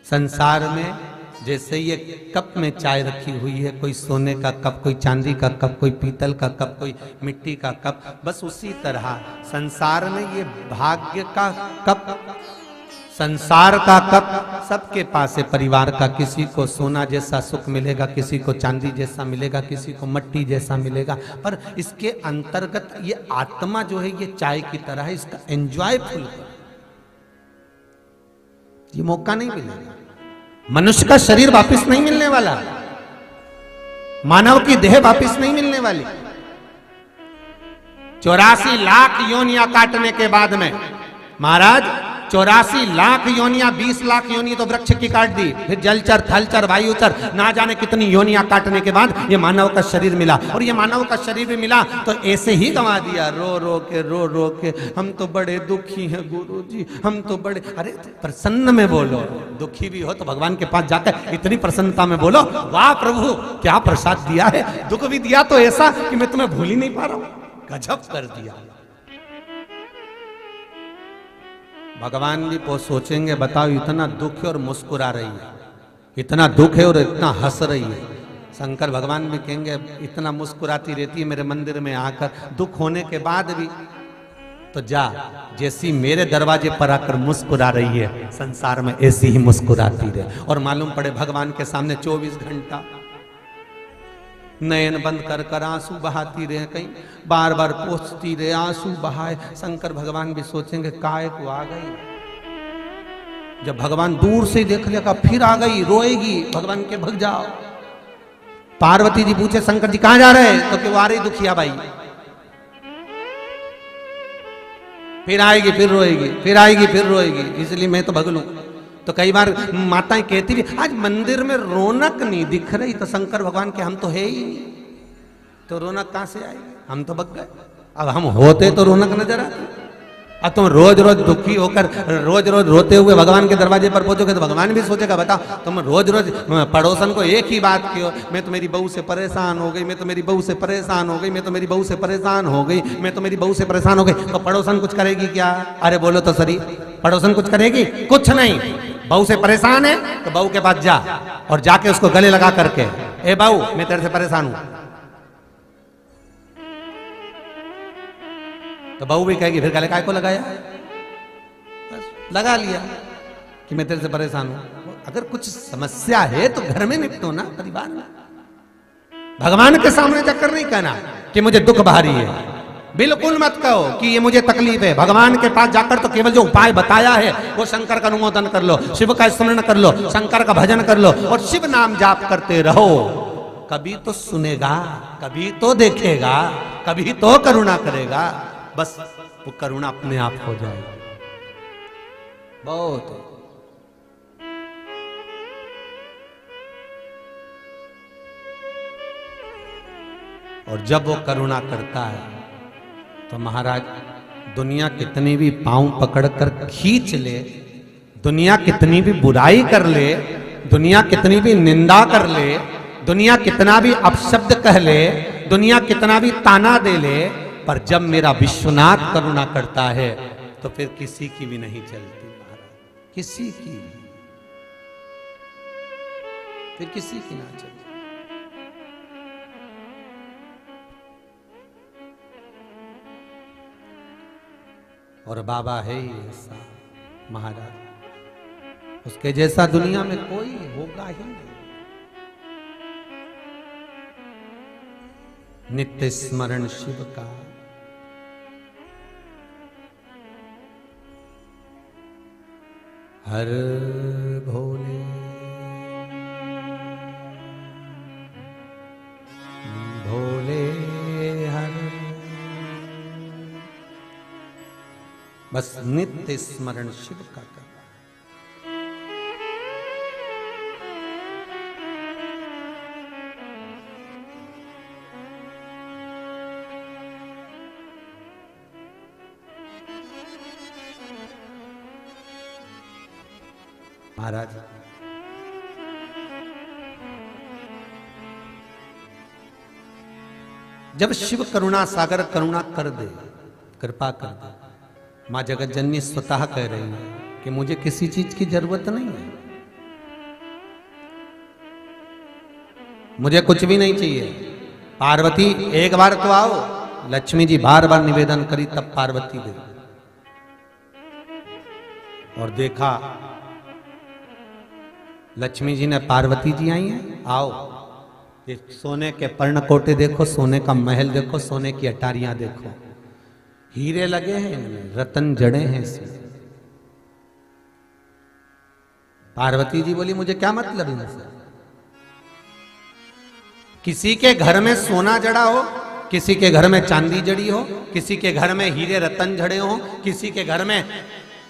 संसार में जैसे ये कप में चाय रखी हुई है, कोई सोने का कप, कोई चांदी का कप, कोई पीतल का कप, कोई मिट्टी का कप, बस उसी तरह संसार में ये भाग्य का कप, संसार का कप सबके पास है। परिवार का, किसी को सोना जैसा सुख मिलेगा, किसी को चांदी जैसा मिलेगा, किसी को मिट्टी जैसा मिलेगा, पर इसके अंतर्गत ये आत्मा जो है ये चाय की तरह है, इसका एंजॉयफुल ये मौका नहीं मिलेगा। मनुष्य का शरीर वापस नहीं मिलने वाला, मानव की देह वापस नहीं मिलने वाली। 84 लाख योनियां काटने के बाद में महाराज 84 लाख योनियां, 20 लाख योनि तो वृक्ष की काट दी, फिर जलचर, थलचर, वायुचर, ना जाने कितनी योनियां काटने के बाद ये मानव का शरीर मिला। और ये मानव का शरीर भी मिला तो ऐसे ही गंवा दिया, रो रो के हम तो बड़े दुखी हैं गुरुजी, हम तो बड़े। अरे प्रसन्न में बोलो, दुखी भी हो तो भगवान के पास जाकर इतनी प्रसन्नता में बोलो, वाह प्रभु क्या प्रसाद दिया है, दुख भी दिया तो ऐसा कि मैं तुम्हें भूल ही नहीं पा रहा हूं, गजब कर दिया। भगवान भी सोचेंगे बताओ इतना दुख है और मुस्कुरा रही है, इतना दुख है और इतना हंस रही है। शंकर भगवान भी कहेंगे इतना मुस्कुराती रहती है मेरे मंदिर में आकर, दुख होने के बाद भी, तो जा जैसी मेरे दरवाजे पर आकर मुस्कुरा रही है संसार में ऐसी ही मुस्कुराती रहे। और मालूम पड़े भगवान के सामने 24 घंटा नयन बंद कर कर आंसू बहाती रहे, कहीं बार बार पोछती रहे, आंसू बहाए। शंकर भगवान भी सोचेंगे काय को आ गई, जब भगवान दूर से देख लेगा फिर आ गई, रोएगी, भगवान के भग जाओ। पार्वती जी पूछे शंकर जी कहां जा रहे हैं, तो कि वो आ रही दुखिया बाई, फिर आएगी फिर रोएगी, फिर आएगी फिर रोएगी, इसलिए मैं तो भग लूं। तो कई बार माताएं कहती भी आज मंदिर में रौनक नहीं दिख रही, तो शंकर भगवान के हम तो है ही नहीं, तो रौनक कहां से आएगी, हम तो भग गए। अब हम होते तो रौनक नजर आती। अब तुम रोज रोज दुखी होकर रोज रोज रोते हुए भगवान के दरवाजे पर पहुंचोगे तो भगवान भी सोचेगा बताओ तुम रोज रोज पड़ोसन को एक ही बात क्यों, मैं तो मेरी बहू से परेशान हो गई, मैं तो मेरी बहू से परेशान हो गई, मैं तो मेरी बहू से परेशान हो गई, मैं तो मेरी बहू से परेशान हो गई। तो पड़ोसन कुछ करेगी क्या? अरे बोलो तो सही, पड़ोसन कुछ करेगी? कुछ नहीं। बहू से परेशान है तो बहू के पास जा और जाके उसको गले लगा करके, ए बहू मैं तेरे से परेशान हूं, तो बहू भी कहेगी फिर गले काय को लगाया, बस लगा लिया कि मैं तेरे से परेशान हूं। अगर कुछ समस्या है तो घर में निपटो ना, परिवार में। भगवान के सामने जाकर नहीं कहना कि मुझे दुख भारी है, बिल्कुल मत कहो कि ये मुझे तकलीफ है। भगवान के पास जाकर तो केवल जो उपाय बताया है वो शंकर का अनुमोदन कर लो, शिव का स्मरण कर लो, शंकर का भजन कर लो और शिव नाम जाप करते रहो। कभी तो सुनेगा, कभी तो देखेगा, कभी तो करुणा करेगा, बस वो करुणा अपने आप हो जाए। बहुत और जब वो करुणा करता है तो महाराज दुनिया कितनी भी पांव पकड़कर खींच ले, दुनिया कितनी भी बुराई कर ले, दुनिया कितनी भी निंदा कर ले, दुनिया कितना भी अपशब्द कह ले, दुनिया कितना भी ताना दे ले, पर जब मेरा विश्वनाथ करुणा करता है तो फिर किसी की भी नहीं चलती महाराज, किसी की, फिर किसी की ना चलती। और बाबा है ही ऐसा महाराज, उसके जैसा दुनिया में कोई होगा ही नहीं। नित्य स्मरण शिव का, हर भोले भोले हर, बस नित्य स्मरण शिव का कर। महाराज जब शिव करुणा सागर करुणा कर दे, कृपा कर दे, मां जगत जननी स्वतः कह रही है कि मुझे किसी चीज की जरूरत नहीं है, मुझे कुछ भी नहीं चाहिए। पार्वती एक बार तो आओ, लक्ष्मी जी बार बार निवेदन करी तब पार्वती गई और देखा लक्ष्मी जी ने, पार्वती जी आई हैं, आओ ये सोने के पर्णकोटे देखो, सोने का महल देखो, सोने की अटारियां देखो, हीरे लगे हैं इनमें, रतन जड़े हैं इसमें। पार्वती जी बोली मुझे क्या मतलब इनसे। किसी के घर में सोना जड़ा हो, किसी के घर में चांदी जड़ी हो, किसी के घर में हीरे रतन जड़े हो, किसी के घर में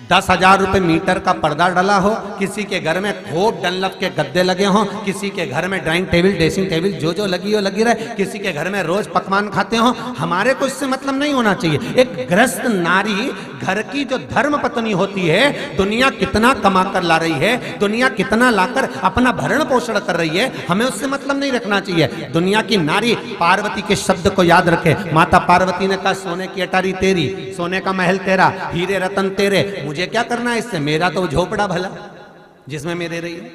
10,000 रुपए मीटर का पर्दा डला हो, किसी के घर में खूब डनलप के गद्दे लगे हों, किसी के घर में डाइनिंग टेबल ड्रेसिंग टेबल जो जो लगी हो लगी रहे, किसी के घर में रोज पकवान खाते हो, हमारे को इससे मतलब नहीं होना चाहिए। एक गृहस्थ नारी घर की जो धर्म पत्नी होती है, दुनिया कितना कमा कर ला रही है, दुनिया कितना लाकर अपना भरण पोषण कर रही है, हमें उससे मतलब नहीं रखना चाहिए। दुनिया की नारी पार्वती के शब्द को याद रखे। माता पार्वती ने कहा सोने की अटारी तेरी, सोने का महल तेरा, हीरे रतन तेरे, मुझे क्या करना है इससे, मेरा तो झोपड़ा भला जिसमें मेरे रही है,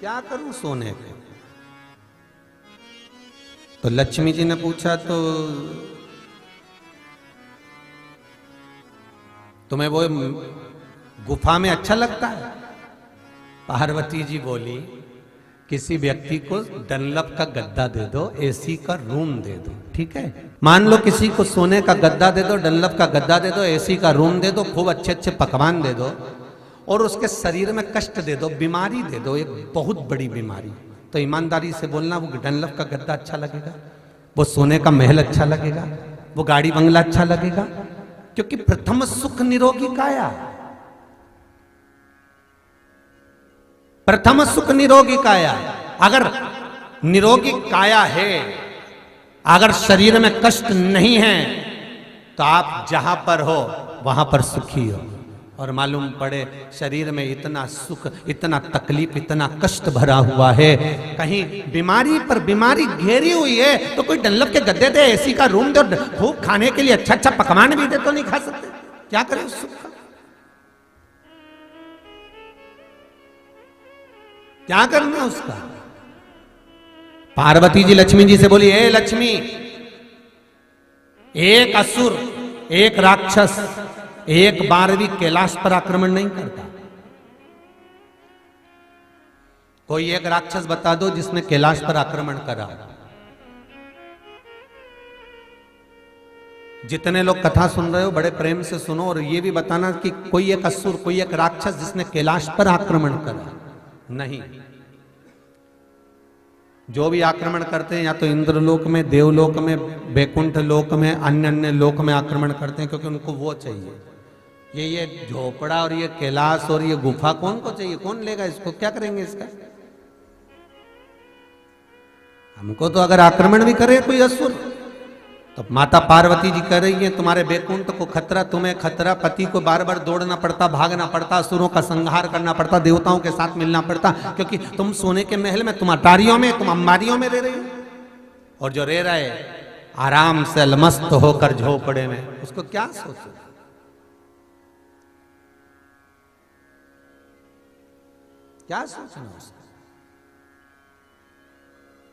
क्या करूं सोने के। तो लक्ष्मी जी ने पूछा तो तुम्हें वो गुफा में अच्छा लगता है? पार्वती जी बोली किसी व्यक्ति को डनलप का गद्दा दे दो, एसी का रूम दे दो, ठीक है। मान लो किसी को सोने का गद्दा दे दो, डनलप का गद्दा दे दो, एसी का रूम दे दो, खूब अच्छे अच्छे पकवान दे दो और उसके शरीर में कष्ट दे दो, बीमारी दे दो, एक बहुत बड़ी बीमारी, तो ईमानदारी से बोलना वो डनलप का गद्दा अच्छा लगेगा, वो सोने का महल अच्छा लगेगा, वो गाड़ी बंगला अच्छा लगेगा? क्योंकि प्रथम सुख निरोगी काया, प्रथम सुख निरोगी काया। अगर निरोगी काया है, अगर शरीर में कष्ट नहीं है, तो आप जहां पर हो वहां पर सुखी हो। और मालूम पड़े शरीर में इतना सुख, इतना तकलीफ, इतना कष्ट भरा हुआ है, कहीं बीमारी पर बीमारी घेरी हुई है, तो कोई डनलप के गद्दे दे, एसी का रूम दे, खूब खाने के लिए अच्छा अच्छा पकवान भी दे, तो नहीं खा सकते? क्या करें उस सुख का? क्या करना उसका? पार्वती जी लक्ष्मी जी से बोली, ए लक्ष्मी, एक असुर, एक राक्षस एक बार भी कैलाश पर आक्रमण नहीं करता। कोई एक राक्षस बता दो जिसने कैलाश पर आक्रमण करा। जितने लोग कथा सुन रहे हो बड़े प्रेम से सुनो और ये भी बताना कि कोई एक असुर, कोई एक राक्षस जिसने कैलाश पर आक्रमण करा। नहीं, जो भी आक्रमण करते हैं या तो इंद्रलोक में, देवलोक में, बैकुंठ लोक में, अन्य अन्य लोक में आक्रमण करते हैं, क्योंकि उनको वो चाहिए। ये झोपड़ा और ये कैलाश और ये गुफा कौन को चाहिए? कौन लेगा इसको? क्या करेंगे इसका? हमको तो अगर आक्रमण भी करे कोई असुर, तो माता पार्वती जी कह रही है तुम्हारे बैकुंठ को खतरा, तुम्हें खतरा, पति को बार बार दौड़ना पड़ता, भागना पड़ता, असुरों का संहार करना पड़ता, देवताओं के साथ मिलना पड़ता, क्योंकि तुम सोने के महल में, तुम अटारियों में, तुम अंबारियों में रह रही हो, और जो रह रहे आराम से अलमस्त होकर झोपड़े में, उसको क्या सोचो? क्या सोचना उसका?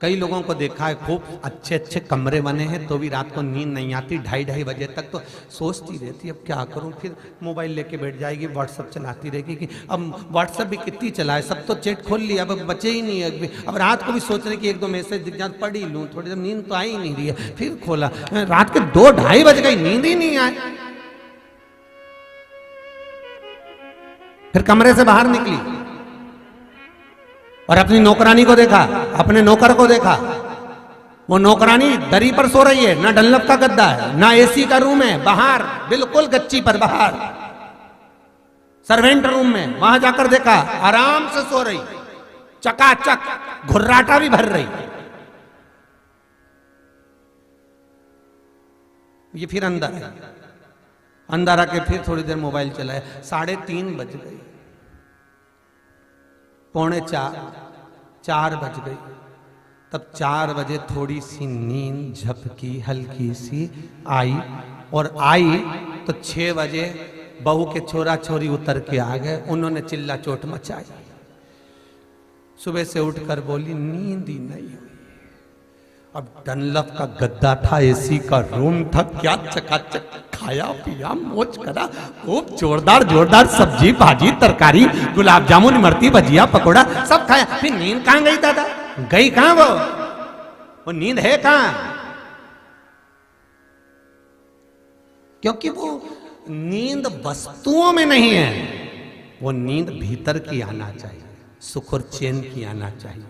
कई लोगों को देखा है खूब अच्छे अच्छे कमरे बने हैं तो भी रात को नींद नहीं आती, 2:30 बजे तक तो सोचती रहती अब क्या करूं, फिर मोबाइल लेके बैठ जाएगी, व्हाट्सएप चलाती रहेगी कि अब व्हाट्सएप भी कितनी चलाए, सब तो चैट खोल लिया, अब बचे ही नहीं है। अब रात को भी सोच रहे कि 1-2 मैसेज दिख जाए, पढ़ ही लूँ, थोड़ी देर, नींद तो आ ही नहीं रही है, फिर खोला, रात के 2-2:30 बज गई, नींद ही नहीं आए, फिर कमरे से बाहर निकली और अपनी नौकरानी को देखा, अपने नौकर को देखा, वो नौकरानी दरी पर सो रही है, ना डनलप का गद्दा है, ना एसी का रूम है, बाहर बिल्कुल गच्ची पर, बाहर सर्वेंट रूम में, वहां जाकर देखा आराम से सो रही, चकाचक, घुर्राटा भी भर रही। ये फिर अंदर है, अंदर आके फिर थोड़ी देर मोबाइल चलाया, 3:30 बज गई, 3:45-4 बज गई, तब 4 बजे थोड़ी सी नींद झपकी हल्की सी आई, और आई तो 6 बजे बहू के छोरा छोरी उतर के आ गए, उन्होंने चिल्ला चोट मचाई। सुबह से उठकर बोली नींद ही नहीं हुई। अब डनलप का गद्दा था, एसी का रूम था, क्या चकाचक खाया पिया, मौज करा, खूब जोरदार जोरदार सब्जी भाजी तरकारी, गुलाब जामुन इमरती भजिया पकोड़ा सब खाया। फिर नींद कहां गई दादा? गई कहां वो नींद है कहां? क्योंकि वो नींद वस्तुओं में नहीं है, वो नींद भीतर की आना चाहिए, सुख और चैन की आना चाहिए।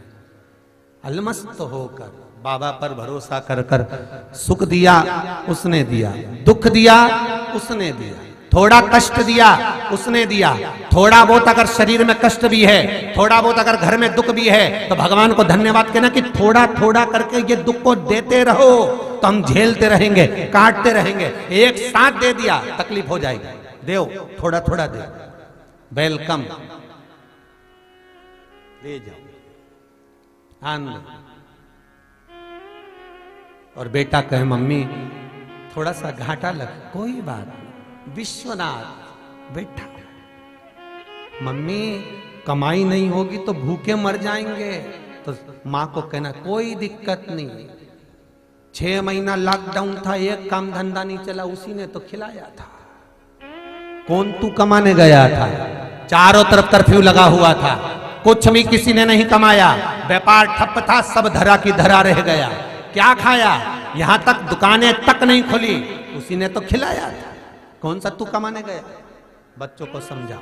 अलमस्त होकर बाबा पर भरोसा कर कर, सुख दिया उसने दिया, दुख दिया उसने दिया, थोड़ा कष्ट दिया उसने दिया, थोड़ा बहुत अगर शरीर में कष्ट भी है, थोड़ा बहुत अगर घर में दुख भी है, तो भगवान को धन्यवाद कहना कि थोड़ा थोड़ा करके ये दुख को देते रहो, तो हम झेलते रहेंगे, काटते रहेंगे। एक साथ दे दिया तकलीफ हो जाएगी, देओ थोड़ा थोड़ा दे, वेलकम, ले जाओ आनंद। और बेटा कहे मम्मी थोड़ा सा घाटा लग, कोई बात नहीं, विश्वनाथ बेटा, मम्मी कमाई नहीं होगी तो भूखे मर जाएंगे, तो मां को कहना कोई दिक्कत नहीं, 6 महीना लॉकडाउन था, एक काम धंधा नहीं चला, उसी ने तो खिलाया था। कौन तू कमाने गया था? चारों तरफ कर्फ्यू लगा हुआ था, कुछ भी किसी ने नहीं कमाया, व्यापार ठप था, सब धरा की धरा रह गया। क्या खाया? यहां तक दुकानें तक नहीं खुली, उसी ने तो खिलाया था। कौन सा तू कमाने गया? बच्चों को समझा,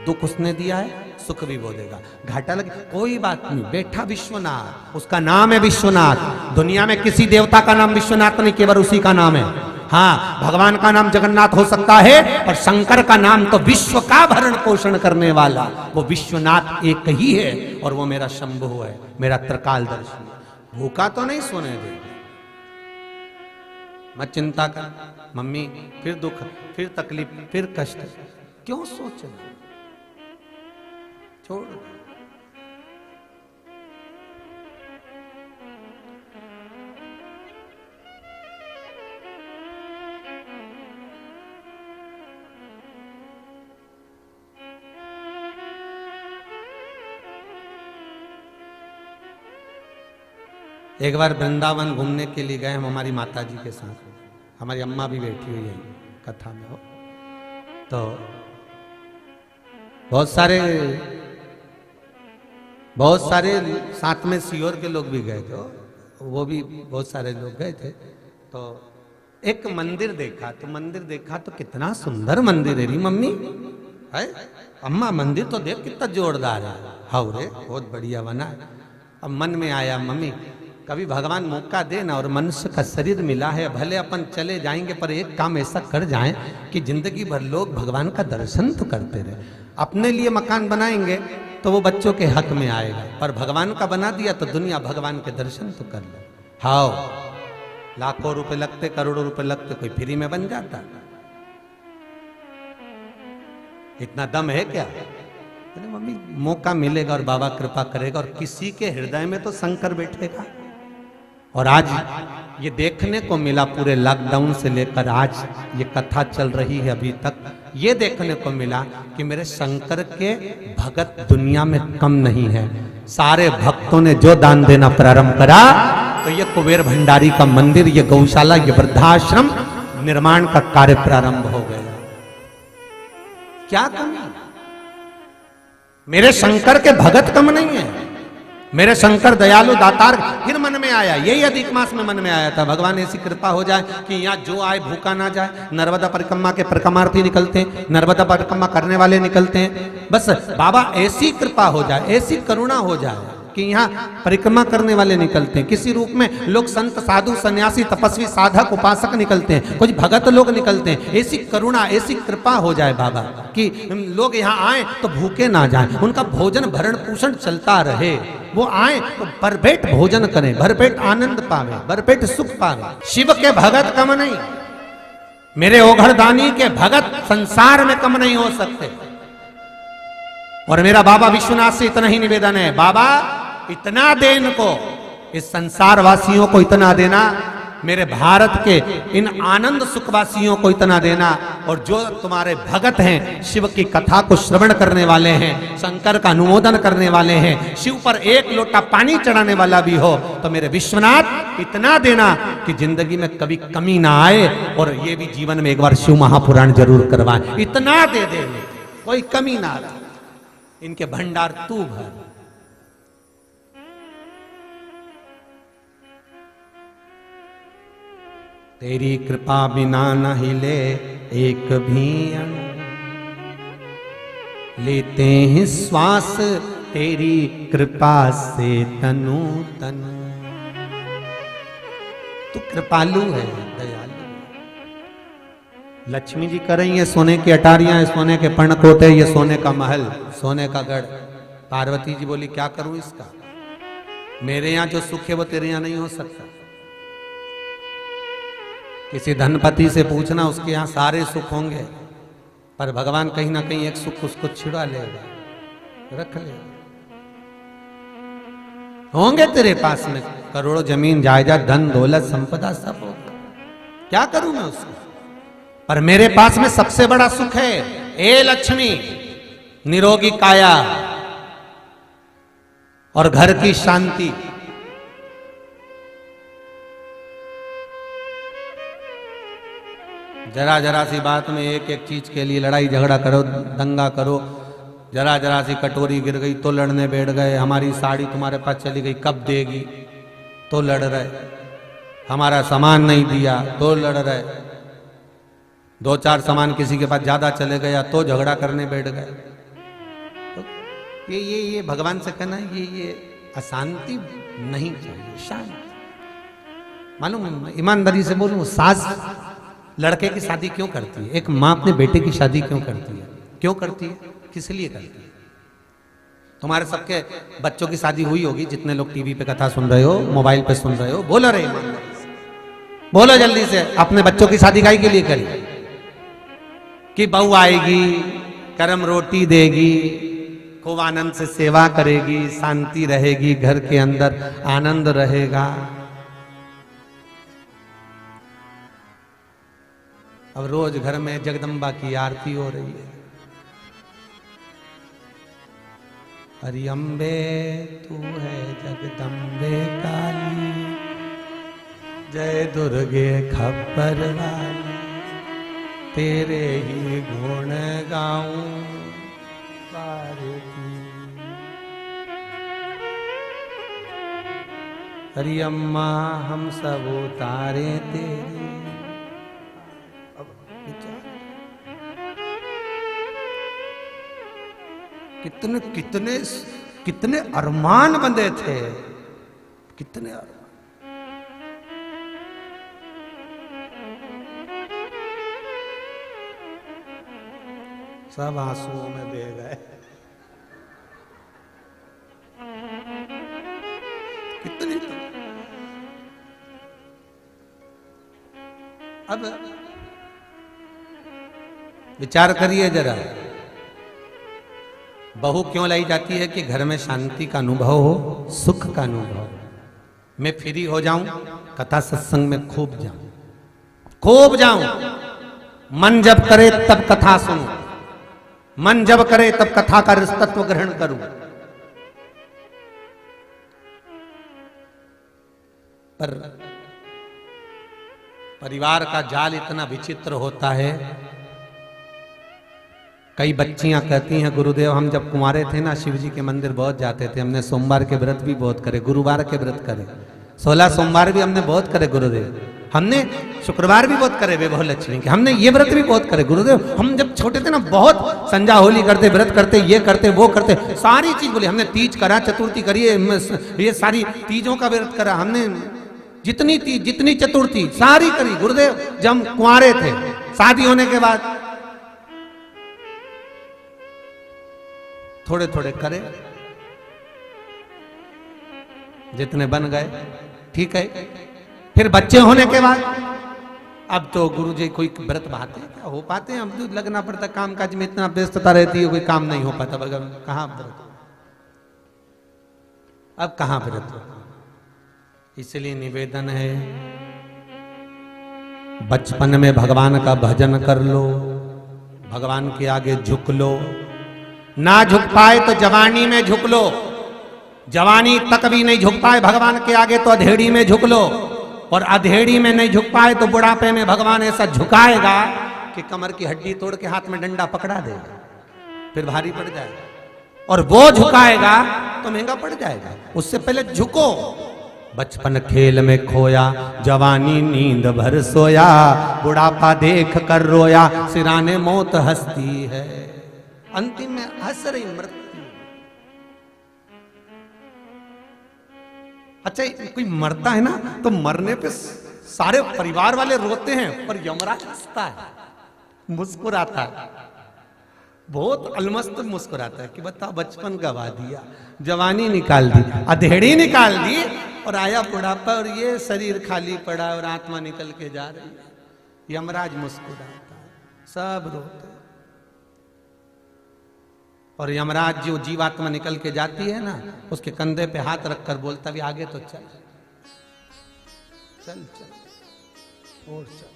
दुख उसने दिया है, सुख भी वो देगा। घाटा लगे कोई बात नहीं, बैठा विश्वनाथ, उसका नाम है विश्वनाथ। दुनिया में किसी देवता का नाम विश्वनाथ नहीं, केवल उसी का नाम है। हाँ, भगवान का नाम जगन्नाथ हो सकता है, और शंकर का नाम तो विश्व का भरण पोषण करने वाला वो विश्वनाथ एक ही है, और वो मेरा शंभु है, मेरा त्रिकालदर्शी। भूखा तो नहीं सोने दे, मत चिंता कर मम्मी, फिर दुख, फिर तकलीफ, फिर कष्ट, क्यों सोचना, छोड़। एक बार वृंदावन घूमने के लिए गए हम हमारी माता जी के साथ, हमारी अम्मा भी बैठी हुई है कथा में हो, तो बहुत सारे साथ में सीहोर के लोग भी गए थे, वो भी बहुत सारे लोग गए थे। तो एक मंदिर देखा, तो कितना सुंदर मंदिर है री मम्मी, है अम्मा, मंदिर तो देख कितना जोरदार है। हाँ रे, बहुत बढ़िया बना है। अब मन में आया, मम्मी कभी भगवान मौका देना और मनुष्य का शरीर मिला है, भले अपन चले जाएंगे पर एक काम ऐसा कर जाएं कि जिंदगी भर लोग भगवान का दर्शन तो करते रहे। अपने लिए मकान बनाएंगे तो वो बच्चों के हक में आएगा, पर भगवान का बना दिया तो दुनिया भगवान के दर्शन तो कर ले। हाँ, लाखों रुपए लगते, करोड़ों रुपए लगते, कोई फ्री में बन जाता? इतना दम है क्या? अरे मम्मी, मौका मिलेगा और बाबा कृपा करेगा, और किसी के हृदय में तो शंकर बैठेगा। और आज ये देखने को मिला, पूरे लॉकडाउन से लेकर आज ये कथा चल रही है अभी तक, ये देखने को मिला कि मेरे शंकर के भगत दुनिया में कम नहीं है। सारे भक्तों ने जो दान देना प्रारंभ करा, तो ये कुबेर भंडारी का मंदिर, ये गौशाला, ये वृद्धाश्रम निर्माण का कार्य प्रारंभ हो गया। क्या कमी? मेरे शंकर के भगत कम नहीं है, मेरे शंकर दयालु दातार। फिर मन में आया, यही अधिक मास में मन में आया था, भगवान ऐसी कृपा हो जाए कि यहाँ जो आए भूखा ना जाए। नर्मदा परिक्रमा के परिक्रमार्थी निकलते हैं, नर्मदा परिक्रमा करने वाले निकलते हैं, बस बाबा ऐसी कृपा हो जाए, ऐसी करुणा हो जाए कि यहाँ परिक्रमा करने वाले निकलते हैं। किसी रूप में लोग संत, साधु, सन्यासी, तपस्वी, साधक, उपासक निकलते हैं, कुछ भगत लोग निकलते हैं। ऐसी करुणा, ऐसी कृपा हो जाए बाबा कि लोग यहाँ आए तो भूखे ना जाएं, उनका भोजन भरण पोषण चलता रहे। वो आए तो भरपेट भोजन करें, भरपेट आनंद पावे, भरपेट सुख पावे। शिव के भगत कम नहीं, मेरे ओघड़दानी के भगत संसार में कम नहीं हो सकते। और मेरा बाबा विश्वनाथ से इतना ही निवेदन है, बाबा इतना दे इनको, इस संसार वासियों को इतना देना, मेरे भारत के इन आनंद सुखवासियों को इतना देना, और जो तुम्हारे भगत हैं, शिव की कथा को श्रवण करने वाले हैं, शंकर का अनुमोदन करने वाले हैं, शिव पर एक लोटा पानी चढ़ाने वाला भी हो, तो मेरे विश्वनाथ इतना देना कि जिंदगी में कभी कमी ना आए, और ये भी जीवन में एक बार शिव महापुराण जरूर करवाएं। इतना दे दे, कोई कमी ना रहे, इनके भंडार तू भर। तेरी कृपा बिना न हिले एक भी अणु, लेते हैं श्वास तेरी कृपा से तनु तनु। तू कृपालु है, दयालु। लक्ष्मी जी कर रही है सोने की अटारियां, सोने के पर्णकोटे, ये सोने का महल, सोने का गढ़। पार्वती जी बोली क्या करूं इसका, मेरे यहां जो सुख है वो तेरे यहां नहीं हो सकता। किसी धनपति से पूछना, उसके यहां सारे सुख होंगे, पर भगवान कहीं ना कहीं एक सुख उसको छिड़ा लेगा, रख लेगा। होंगे तेरे पास में करोड़ों जमीन जायदाद, धन दौलत संपदा सब होगा, क्या करूं मैं उसको, पर मेरे पास में सबसे बड़ा सुख है, ए लक्ष्मी, निरोगी काया और घर की शांति। जरा जरा सी बात में एक एक चीज के लिए लड़ाई झगड़ा करो, दंगा करो, जरा जरा सी कटोरी गिर गई तो लड़ने बैठ गए, हमारी साड़ी तुम्हारे पास चली गई कब देगी तो लड़ रहे, हमारा सामान नहीं दिया तो लड़ रहे, दो चार सामान किसी के पास ज्यादा चले गया तो झगड़ा करने बैठ गए। तो ये भगवान से कहना ये अशांति नहीं चाहिए, शांति। मालूम, ईमानदारी से बोलूं, सास लड़के की शादी क्यों करती है? एक माँ अपने बेटे की शादी क्यों करती है? क्यों करती है? किस लिए करती है? तुम्हारे सबके बच्चों की शादी हुई होगी, जितने लोग टीवी पे कथा सुन रहे हो, मोबाइल पे सुन रहे हो, बोलो रे ईमानदारी से, बोलो जल्दी से, अपने बच्चों की शादी काहे के लिए करी? कि बहू आएगी, गरम रोटी देगी, खूब आनंद से सेवा करेगी, शांति रहेगी, घर के अंदर आनंद रहेगा। अब रोज घर में जगदम्बा की आरती हो रही है, हरि अम्बे तू है जगदम्बे काली, जय दुर्गे खप्पर वाली, तेरे ही गुण गाऊं भारती। हरि अम्मा हम सब उतारे तेरे। कितने कितने कितने अरमान बंधे थे, कितने अरमान। सब आंसुओं में बह गए। कितनी तो अब विचार करिए जरा, बहू क्यों लाई जाती है? कि घर में शांति का अनुभव हो, सुख का अनुभव हो, मैं फ्री हो जाऊं, कथा सत्संग में खूब जाऊं, खूब जाऊं। मन जब करे तब कथा सुनूं, मन जब करे तब कथा का तत्व ग्रहण करूं। पर परिवार का जाल इतना विचित्र होता है। कई बच्चियां कहती हैं, गुरुदेव हम जब कुंवारे थे ना, शिव जी के मंदिर बहुत जाते थे, हमने सोमवार के व्रत भी बहुत करे, गुरुवार के व्रत करे, 16 सोमवार भी हमने बहुत करे गुरुदेव, हमने शुक्रवार भी बहुत करे वैभव लक्ष्मी के, हमने ये व्रत भी बहुत करे गुरुदेव, हम जब छोटे थे ना बहुत संजा होली करते, व्रत करते, ये करते वो करते, सारी चीज बोली हमने। तीज करा, चतुर्थी करी, ये सारी तीजों का व्रत करा हमने, जितनी तीज जितनी चतुर्थी सारी करी गुरुदेव जब हम कुंवारे थे। शादी होने के बाद थोड़े थोड़े करे, जितने बन गए ठीक है। फिर बच्चे होने के बाद अब तो गुरुजी कोई व्रत बहाते क्या हो पाते हैं, अब तो लगना पड़ता, काम काज में इतना व्यस्तता रहती है, कोई काम नहीं हो पाता, बगैर कहाँ व्रत, अब कहाँ व्रत। इसलिए निवेदन है, बचपन में भगवान का भजन कर लो, भगवान के आगे झुक लो, ना झुक पाए तो जवानी में झुक लो, जवानी तक भी नहीं झुक पाए भगवान के आगे तो अधेड़ी में झुक लो, और अधेड़ी में नहीं झुक पाए तो बुढ़ापे में भगवान ऐसा झुकाएगा कि कमर की हड्डी तोड़ के हाथ में डंडा पकड़ा देगा, फिर भारी पड़ जाएगा, और वो झुकाएगा तो महंगा पड़ जाएगा। उससे पहले झुको। बचपन खेल में खोया, जवानी नींद भर सोया, बुढ़ापा देख कर रोया, सिराने मौत हंसती है, अंतिम में हंस रही मृत्यु। अच्छा कोई मरता है ना तो मरने पे सारे परिवार वाले रोते हैं, पर यमराज हंसता है, मुस्कुराता है, बहुत अलमस्त मुस्कुराता है कि बताओ बचपन गवा दिया, जवानी निकाल दी, अधेड़ी निकाल दी, और आया बुढ़ापा और ये शरीर खाली पड़ा और आत्मा निकल के जा रही है। यमराज मुस्कुराता है, सब रोते। और यमराज जो जीवात्मा निकल के जाती है ना, उसके कंधे पे हाथ रखकर बोलता भी आगे तो चल चल चल और चल,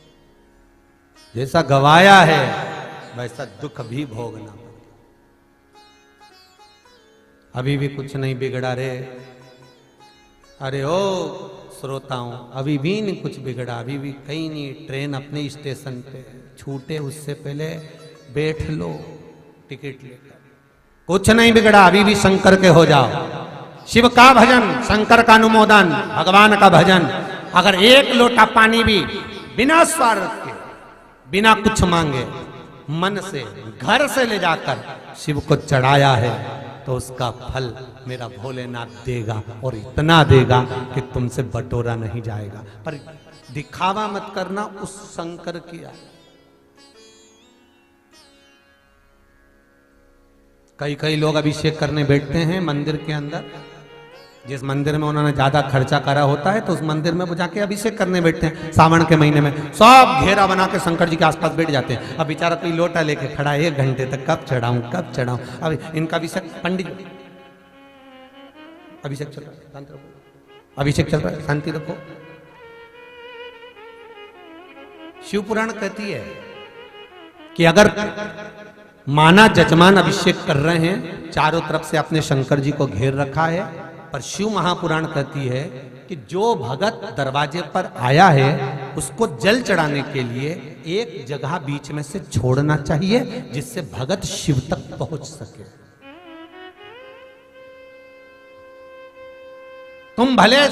जैसा गवाया है वैसा दुख भी भोगना पड़ता। अभी भी कुछ नहीं बिगड़ा रे, अरे ओ श्रोताओं, अभी भी नहीं कुछ बिगड़ा, अभी भी कहीं नहीं, ट्रेन अपने स्टेशन पे छूटे उससे पहले बैठ लो टिकट लेकर, कुछ नहीं बिगड़ा, अभी भी शंकर के हो जाओ। शिव का भजन, शंकर का अनुमोदन, भगवान का भजन, अगर एक लोटा पानी भी बिना स्वार्थ के, बिना कुछ मांगे, मन से, घर से ले जाकर शिव को चढ़ाया है, तो उसका फल मेरा भोलेनाथ देगा, और इतना देगा कि तुमसे बटोरा नहीं जाएगा। पर दिखावा मत करना उस शंकर किया। कई कई लोग अभिषेक करने बैठते हैं मंदिर के अंदर, जिस मंदिर में उन्होंने ज्यादा खर्चा करा होता है, तो उस मंदिर में वो जाके अभिषेक करने बैठते हैं। सावन के महीने में सब घेरा बना के शंकर जी के आसपास बैठ जाते हैं। अब बेचारा कोई लोटा लेके खड़ा है 1 घंटे तक, कब चढ़ाऊं कब चढ़ाऊं। अब इनका अभिषेक, पंडित अभिषेक चल रहा है, शांति रखो, अभिषेक चल रहा है, शांति रखो। शिव पुराण कहती है कि अगर माना जजमान अभिषेक कर रहे हैं, चारों तरफ से अपने शंकर जी को घेर रखा है, पर शिव महापुराण कहती है कि जो भगत दरवाजे पर आया है उसको जल चढ़ाने के लिए एक जगह बीच में से छोड़ना चाहिए, जिससे भगत शिव तक पहुंच सके। तुम भले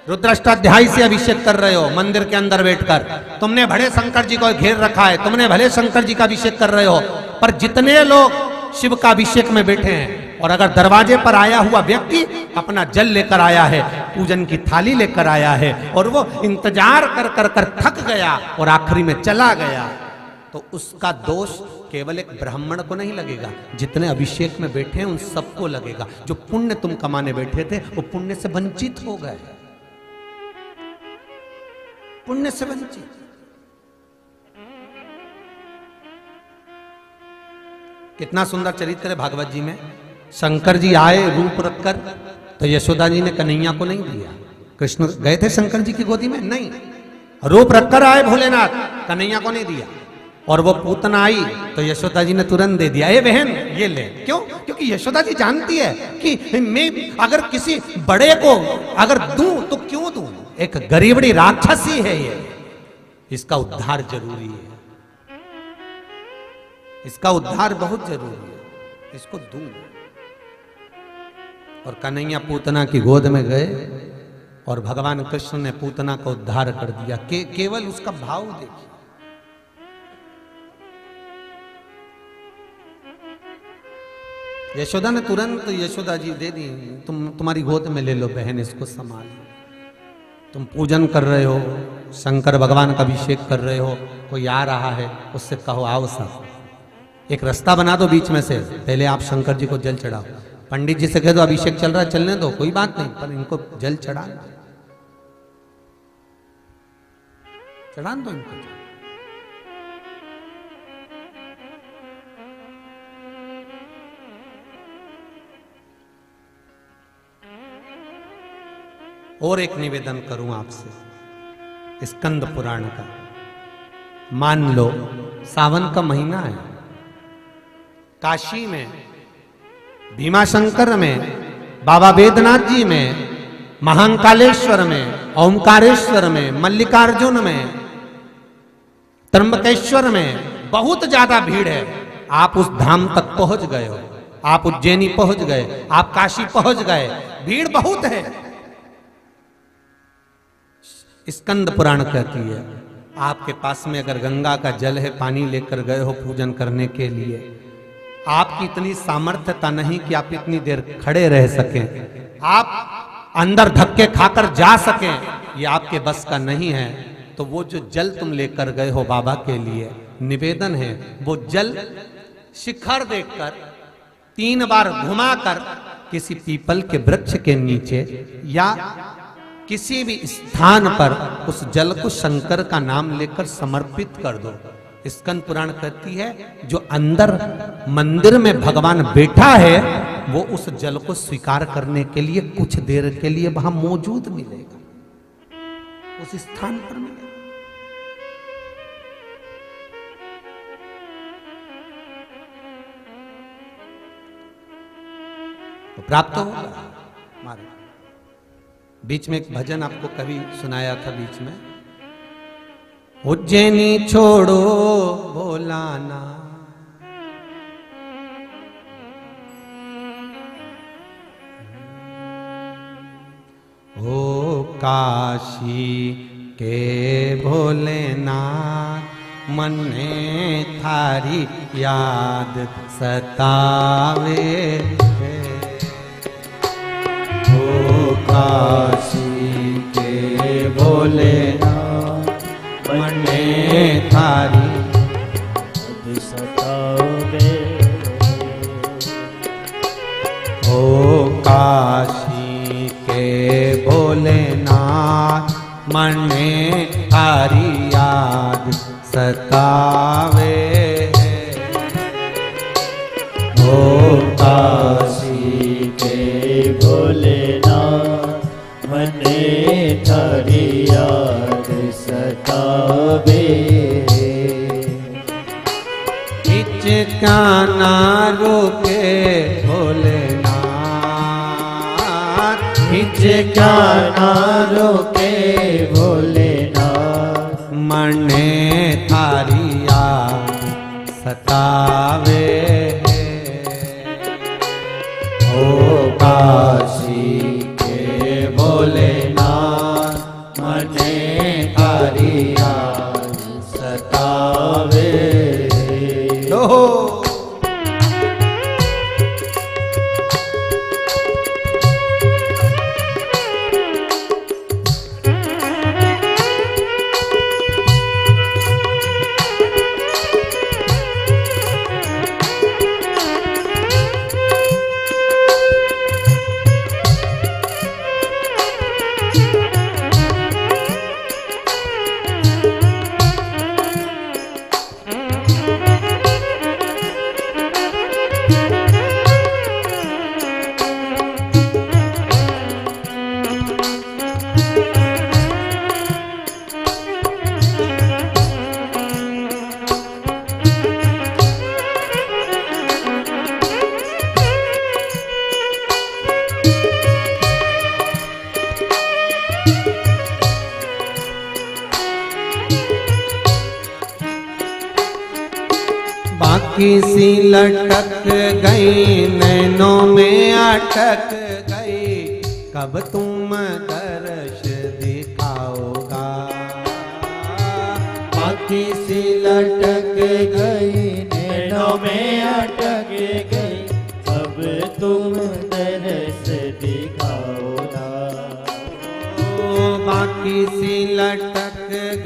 रुद्राष्टाध्यायी से अभिषेक कर रहे हो मंदिर के अंदर बैठकर, तुमने भले शंकर जी को घेर रखा है, तुमने भले शंकर जी का अभिषेक कर रहे हो, पर जितने लोग शिव का अभिषेक में बैठे हैं, और अगर दरवाजे पर आया हुआ व्यक्ति अपना जल लेकर आया है, पूजन की थाली लेकर आया है, और वो इंतजार कर कर कर थक गया और आखिरी में चला गया, तो उसका दोष केवल एक ब्राह्मण को नहीं लगेगा, जितने अभिषेक में बैठे हैं उन सबको लगेगा। जो पुण्य तुम कमाने बैठे थे वो पुण्य से वंचित हो गए, पुण्य से वंचित। कितना सुंदर चरित्र है भागवत जी में। शंकर जी आए रूप रखकर, तो यशोदा जी ने कन्हैया को नहीं दिया। कृष्ण गए थे शंकर जी की गोदी में, नहीं, रूप रखकर आए भोलेनाथ, कन्हैया को नहीं दिया। और वो पूतना आई तो यशोदा जी ने तुरंत दे दिया, ए बहन ये ले। क्यों? क्योंकि यशोदा जी जानती है कि मैं अगर किसी बड़े को अगर दूं तो क्यों दूं, एक गरीबड़ी राक्षसी है ये, इसका उद्धार जरूरी है, इसका उद्धार बहुत जरूरी है, इसको दूं। और कन्हैया पूतना की गोद में गए और भगवान कृष्ण ने पूतना का उद्धार कर दिया। केवल उसका भाव देखिए। यशोदा ने तुरंत, यशोदा जी दे दी, तुम्हारी गोद में ले लो बहन, इसको संभाल। तुम पूजन कर रहे हो, शंकर भगवान का अभिषेक कर रहे हो, कोई आ रहा है उससे कहो आओ साहब, एक रास्ता बना दो बीच में से, पहले आप शंकर जी को जल चढ़ाओ। पंडित जी से कह दो अभिषेक चल रहा है, चलने दो, कोई बात नहीं, पर इनको जल चढ़ा दो इनको। और एक निवेदन करूं आपसे, स्कंद पुराण का। मान लो सावन का महीना है, काशी में, भीमाशंकर में, बाबा वेदनाथ जी में, महाकालेश्वर में, ओमकारेश्वर में, मल्लिकार्जुन में, त्र्यंबकेश्वर में बहुत ज्यादा भीड़ है। आप उस धाम तक पहुंच गए हो, आप उज्जैनी पहुंच गए, आप काशी पहुंच गए, भीड़ बहुत है। स्कंद पुराण कहती है आपके पास में अगर गंगा का जल है, पानी लेकर गए हो पूजन करने के लिए, आपकी इतनी सामर्थ्यता नहीं कि आप इतनी देर खड़े रह सकें, आप अंदर धक्के खाकर जा सकें, ये आपके बस का नहीं है, तो वो जो जल तुम लेकर गए हो बाबा के लिए, निवेदन है वो जल शिखर देखकर 3 बार घुमाकर किसी पीपल के वृक्ष के नीचे या किसी भी स्थान पर उस जल को शंकर का नाम लेकर समर्पित कर दो। स्कंद पुराण कहती है जो अंदर मंदिर में भगवान बैठा है वो उस जल को स्वीकार करने के लिए कुछ देर के लिए वहां मौजूद मिलेगा, उस स्थान पर मिलेगा, तो प्राप्त होगा हमारे। बीच में एक भजन आपको कभी सुनाया था बीच में, उज्जैनी छोड़ो भोलाना, ओ काशी के भोलेनाथ मने थारी याद सतावे। ओ काशी के भोलेनाथ मने थारी याद सतावे। ओ काशी के भोलेनाथ मने थारी याद सतावे। ओ काशी के भोलेनाथ मने थारी याद सतावे। हिचका ना रोके भोलेनाथ, हिचका ना रोके भोलेनाथ मने थारी याद सतावे। ओ काशी के भोलेनाथ मने थारी याद सतावे। लोहो बाकी सी लटक गई नैनों में अटक गई, कब तुम दर्श दिखाओगा। बाकी सी लटक गई नैनों में अटक गई, अब तुम दर्श दिखाओगा। ओ बाकी सी लटक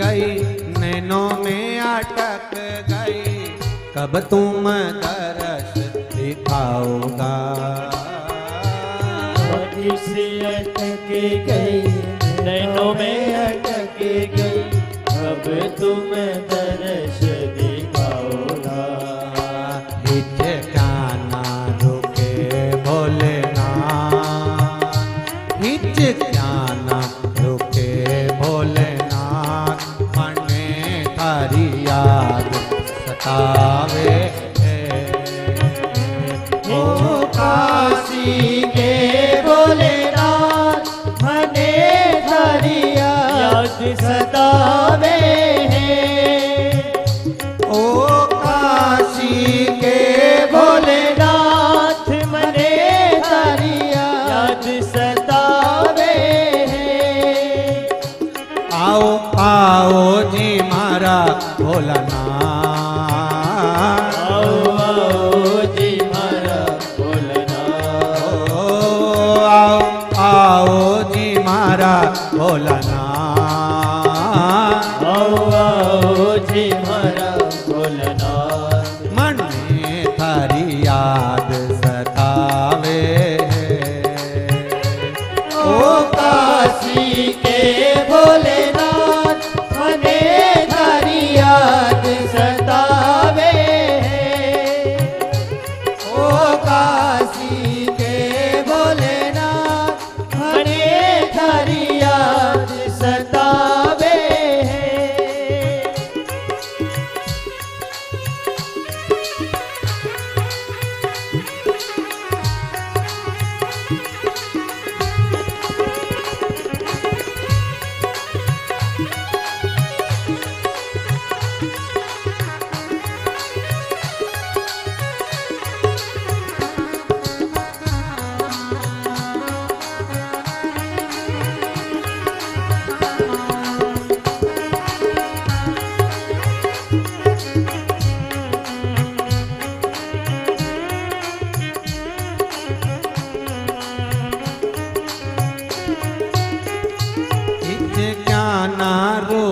गई नैनों में अटक गई, कब तुम दर्श दिखाओगा। बाकी सी अटक गई नैनों में अटक गई, अब तुम दर्श दिखाओगा। हिचकाना रुके भोलेनाथ, हिचकाना रुके भोलेनाथ, मने थारी याद सतावे। ओ काशी के भोलेनाथ मने थारी याद सतावे। ओ काशी के भोलेनाथ मने थारी याद सतावे। आओ आओ जी मारा भोलानाथ, आओ आओ जी मारा भोलेनाथ। ओ आओ आओ जी मारा भोलानाथ, आओ आओ जी मारा भोलेनाथ, मन में थारी याद सतावे। ओ काशी के भोलेनाथ मने थारी याद सतावे। ओ काशी के भोलेनाथ मने थारी याद सतावे।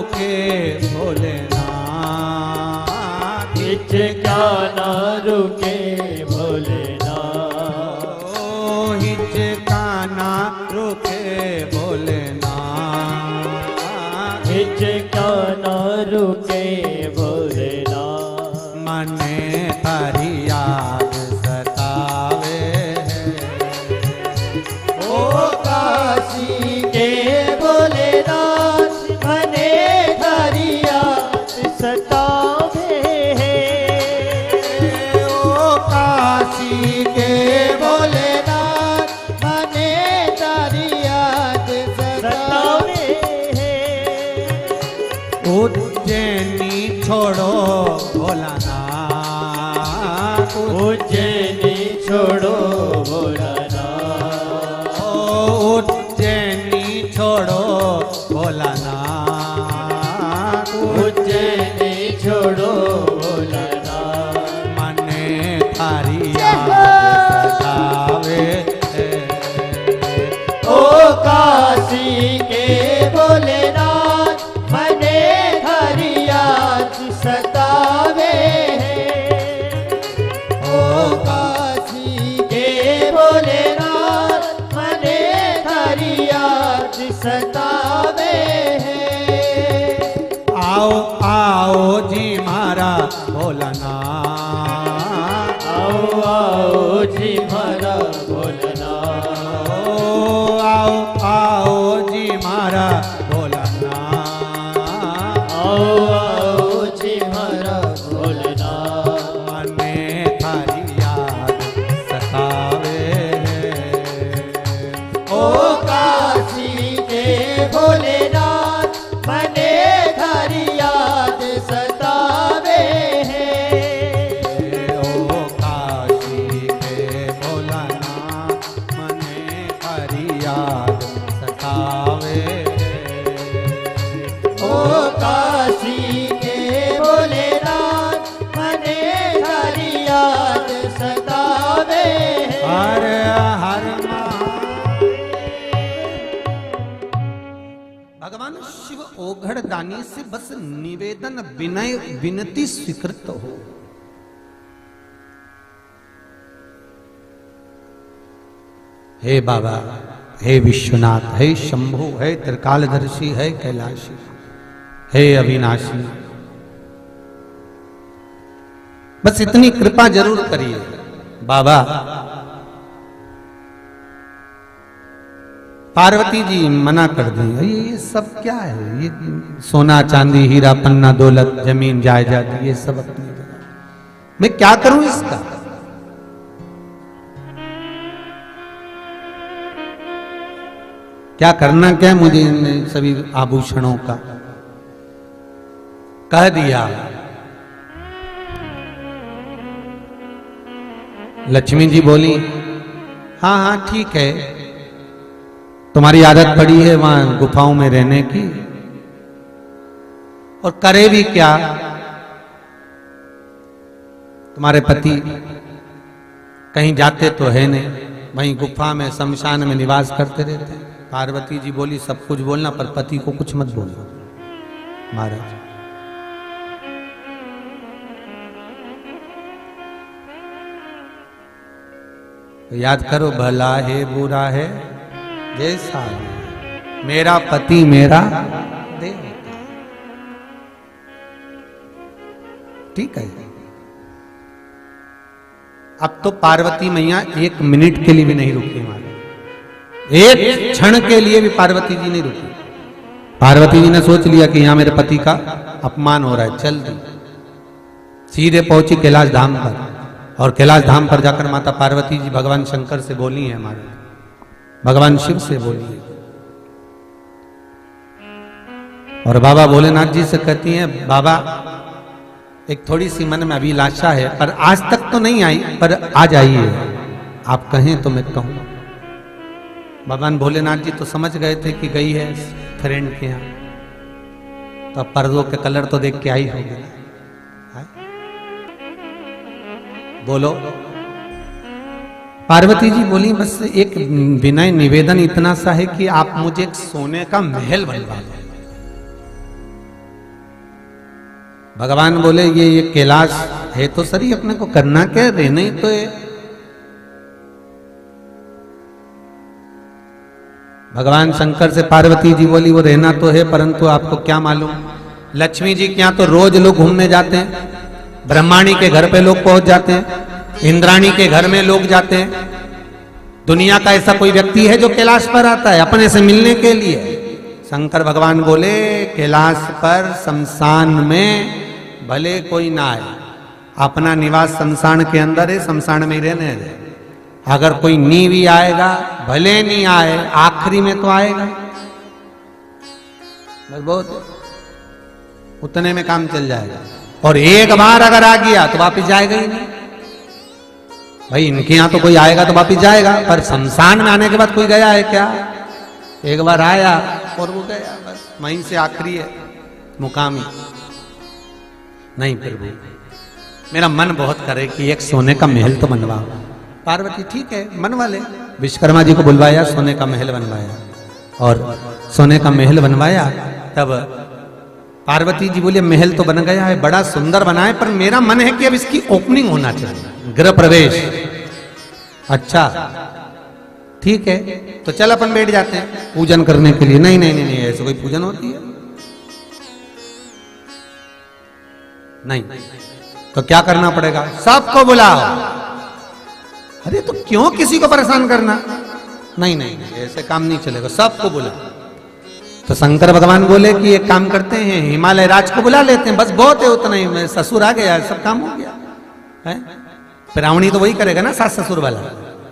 रुके भोलेनाथ, हिचका ना रुके भोलेनाथ, ओ हिचका ना रुके भोलेनाथ, हिचका ना रुके भोलेनाथ, मने तारी याद सतावे है। ओ काशी के भोलेनाथ, मने थारी याद सतावे है। ओ काशी के भोलेनाथ, मने थारी याद सतावे है। उज्जैनी छोड़ो भोलानाथ, उज्जैनी छोड़ो भोलानाथ, ओ उज्जैनी छोड़ो भोलानाथ, उज्जैनी छोड़ो भोलानाथ, मने थारी याद सतावे है। ओ काशी के भोलेनाथ, मने थारी याद सतावे है। ओ काशी के भोलेनाथ, मने थारी याद सतावे है। आओ आओ जी मारा भोलानाथ, आओ आओ जी मारा भोलेनाथ, ओ आओ आओ जी मारा भोलानाथ, आओ आओ जी मारा भोलेनाथ, मने थारी याद सतावे है। ओ काशी के भोलेनाथ, मने थारी याद सतावे है। ओ काशी के भोलानाथ, मने थारी याद सतावे है। ओ काशी के भोलेनाथ, मने थारी याद सतावे है। हर हर भगवान शिव ओघड़ दानी से बस निवेदन विनय विनती स्वीकृत हो। हे बाबा, हे विश्वनाथ, हे शंभु, हे त्रिकालदर्शी, हे कैलाशी, हे अविनाशी, बस इतनी कृपा जरूर करिए बाबा। पार्वती जी मना कर दी, ये सब क्या है, ये सोना चांदी हीरा पन्ना दौलत जमीन जायदाद ये सब अपनी जगह, मैं क्या करूं इसका। क्या करना क्या है मुझे इन सभी आभूषणों का, कह दिया। लक्ष्मी जी बोली हाँ हाँ ठीक है, तुम्हारी आदत पड़ी है वहां गुफाओं में रहने की, और करे भी क्या, तुम्हारे पति कहीं जाते तो है नहीं, वहीं गुफा में शमशान में निवास करते रहते। पार्वती जी बोली सब कुछ बोलना पर पति को कुछ मत बोलना। महाराज तो याद करो, भला है बुरा है जैसा है, मेरा पति मेरा देवता। ठीक है, अब तो पार्वती मैया एक मिनट के लिए भी नहीं रुकी, हमारे एक क्षण के लिए भी पार्वती जी नहीं रुकी। पार्वती जी ने सोच लिया कि यहां मेरे पति का अपमान हो रहा है, चल दी, सीधे पहुंची कैलाश धाम पर, और कैलाश धाम पर जाकर माता पार्वती जी भगवान शंकर से बोली है, हमारे भगवान शिव से बोली है, और बाबा भोलेनाथ जी से कहती हैं, बाबा एक थोड़ी सी मन में अभिलाषा है, पर आज तक तो नहीं आई, पर आ जाइए, आप कहें तो मैं कहूं। भगवान भोलेनाथ जी तो समझ गए थे कि गई है फ्रेंड के यहाँ, तो अब पर्दों के कलर तो देख के आई होगी। बोलो। पार्वती जी बोली बस एक विनय निवेदन इतना सा है कि आप मुझे एक सोने का महल बनवा दो। भगवान बोले ये कैलाश है तो सही, अपने को करना क्या, रहना ही तो है। भगवान शंकर से पार्वती जी बोली वो रहना तो है, परंतु आपको क्या मालूम, लक्ष्मी जी के यहाँ तो रोज लोग घूमने जाते हैं, ब्रह्माणी के घर पे लोग पहुंच जाते हैं, इंद्राणी के घर में लोग जाते हैं। दुनिया का ऐसा कोई व्यक्ति है जो कैलाश पर आता है अपने से मिलने के लिए? शंकर भगवान बोले कैलाश पर शमशान में भले कोई ना आए, अपना निवास शमशान के अंदर है, शमशान में ही रहने दे। अगर कोई नी भी आएगा भले नहीं आए, आखिरी में तो आएगा, बस बहुत उतने में काम चल जाएगा। और एक बार अगर आ गया तो वापिस जाएगा ही नहीं। भाई इनके यहां तो कोई आएगा तो वापिस जाएगा, पर शमशान में आने के बाद कोई गया है क्या? एक बार आया और वो गया, बस वहीं से आखिरी है मुकामी। नहीं प्रभु, मेरा मन बहुत करे कि एक सोने का महल तो बनवाओ। पार्वती ठीक है बनवा ले। विश्वकर्मा जी को बुलवाया, सोने का महल बनवाया, और सोने का महल बनवाया। तब पार्वती जी बोले महल तो बन गया है, बड़ा सुंदर बना है, पर मेरा मन है कि अब इसकी ओपनिंग होना चाहिए, गृह प्रवेश। अच्छा ठीक है, तो चल अपन बैठ जाते हैं पूजन करने के लिए। नहीं नहीं नहीं, नहीं ऐसे कोई पूजन होती है? नहीं, तो क्या करना पड़ेगा? सबको बुलाओ। अरे तो क्यों किसी को परेशान करना? नहीं नहीं, नहीं ऐसे काम नहीं चलेगा, सबको बुलाओ। तो शंकर भगवान बोले कि एक काम करते हैं, हिमालय राज को बुला लेते हैं, बस बहुत है उतना ही, मैं ससुर आ गया, सब काम हो गया है। रावणी तो वही करेगा ना, सास ससुर वाला,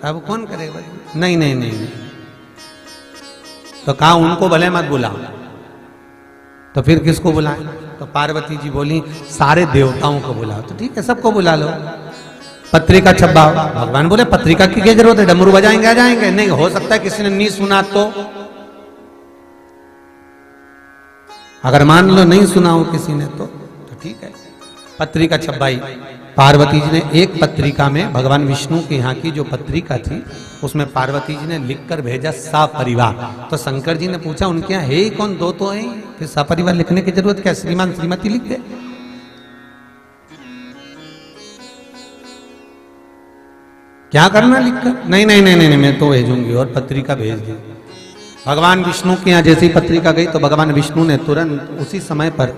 अब कौन करेगा? नहीं नहीं नहीं, नहीं। तो कहा उनको भले मत बुलाओ, तो फिर किसको बुलाएं? तो पार्वती जी बोली सारे देवताओं को बुलाओ। तो ठीक है, सबको बुला लो, पत्रिका छपाओ। भगवान बोले पत्रिका की क्या जरूरत है, डमरू बजाएंगे आ जाएंगे। नहीं, हो सकता है किसी ने नहीं सुना तो, अगर मान लो नहीं सुना हो किसी ने तो ठीक है। पत्रिका छपाई, पार्वती जी ने एक पत्रिका में, भगवान विष्णु के यहाँ की जो पत्रिका थी उसमें पार्वती जी ने लिखकर भेजा सपरिवार। तो शंकर जी ने पूछा उनके यहाँ है ही कौन, दो तो है, फिर सपरिवार लिखने की जरूरत क्या, श्रीमान श्रीमती लिख दे। क्या करना लिखकर? नहीं नहीं नहीं नहीं, मैं तो भेजूंगी, और पत्रिका भेज दी। भगवान विष्णु के यहाँ जैसी पत्रिका गई तो भगवान विष्णु ने तुरंत उसी समय पर,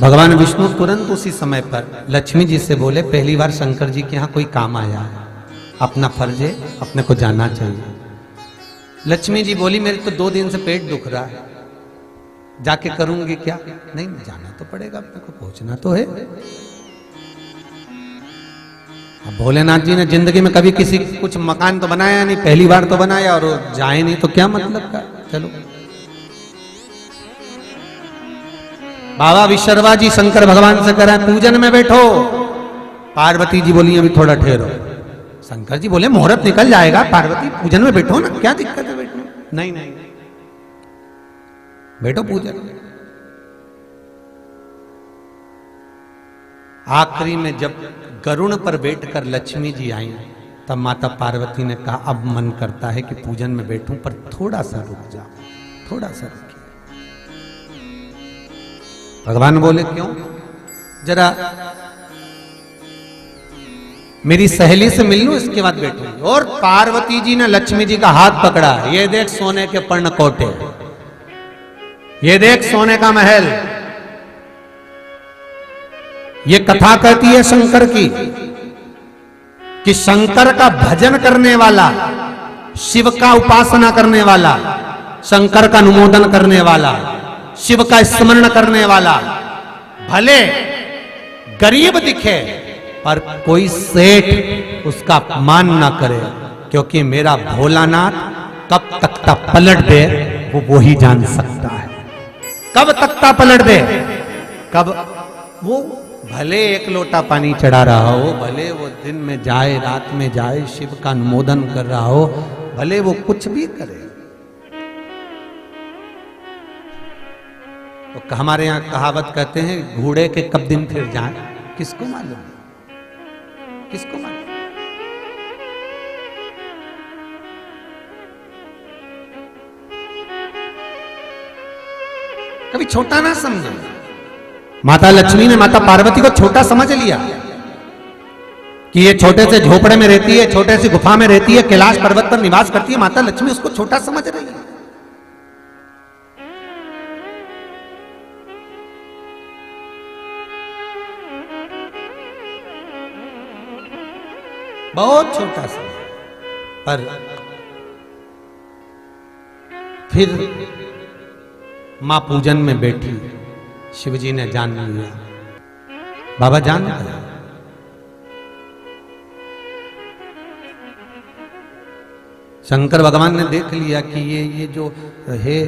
भगवान विष्णु तुरंत उसी समय पर लक्ष्मी जी से बोले पहली बार शंकर जी के यहाँ कोई काम आया है, अपना फर्ज है, अपने को जाना चाहिए। लक्ष्मी जी बोली मेरे तो 2 दिन से पेट दुख रहा है, जाके करूंगी क्या? नहीं, जाना तो पड़ेगा, अपने को पहुंचना तो है। अब भोलेनाथ जी ने जिंदगी में कभी किसी कुछ मकान तो बनाया नहीं, पहली बार तो बनाया, और जाए नहीं तो क्या मतलब का। चलो बाबा विश्वकर्मा जी शंकर भगवान से कह रहे हैं पूजन में बैठो। पार्वती जी बोली अभी थोड़ा ठहरो। शंकर जी बोले मुहूर्त निकल जाएगा, पार्वती पूजन में बैठो ना, क्या दिक्कत है बैठने? नहीं नहीं, बैठो पूजन। आखिरी में जब गरुड़ पर बैठकर लक्ष्मी जी आई तब माता पार्वती ने कहा अब मन करता है कि पूजन में बैठूं, पर थोड़ा सा रुक जाओ, थोड़ा सा रुकिए। भगवान बोले क्यों? जरा मेरी सहेली से मिल लूं, इसके बाद बैठूंगी। और पार्वती जी ने लक्ष्मी जी का हाथ पकड़ा, ये देख सोने के पर्णकोटे, ये देख सोने का महल। ये कथा कहती है शंकर की कि शंकर का भजन करने वाला, शिव का उपासना करने वाला, शंकर का अनुमोदन करने वाला, शिव का स्मरण करने वाला, भले गरीब दिखे पर कोई सेठ उसका अपमान ना करे, क्योंकि मेरा भोलानाथ कब तख्ता पलट दे वो ही जान सकता है। कब तख्ता पलट दे, कब वो भले 1 लोटा पानी चढ़ा रहा हो, भले वो दिन में जाए रात में जाए शिव का अनुमोदन कर रहा हो, भले वो कुछ भी करे। तो हमारे यहाँ कहावत कहते हैं घोड़े के कब दिन फिर जाए, किसको मालूम, किसको मालूम। कभी छोटा ना समझो, माता लक्ष्मी ने माता पार्वती को छोटा समझ लिया कि ये छोटे से झोपड़े में रहती है, छोटे सी गुफा में रहती है, कैलाश पर्वत पर निवास करती है। माता लक्ष्मी उसको छोटा समझ रही है। बहुत छोटा सा, पर फिर मां पूजन में बैठी, शिवजी ने जान लिया, बाबा जान गया। शंकर भगवान ने देख लिया कि ये जो है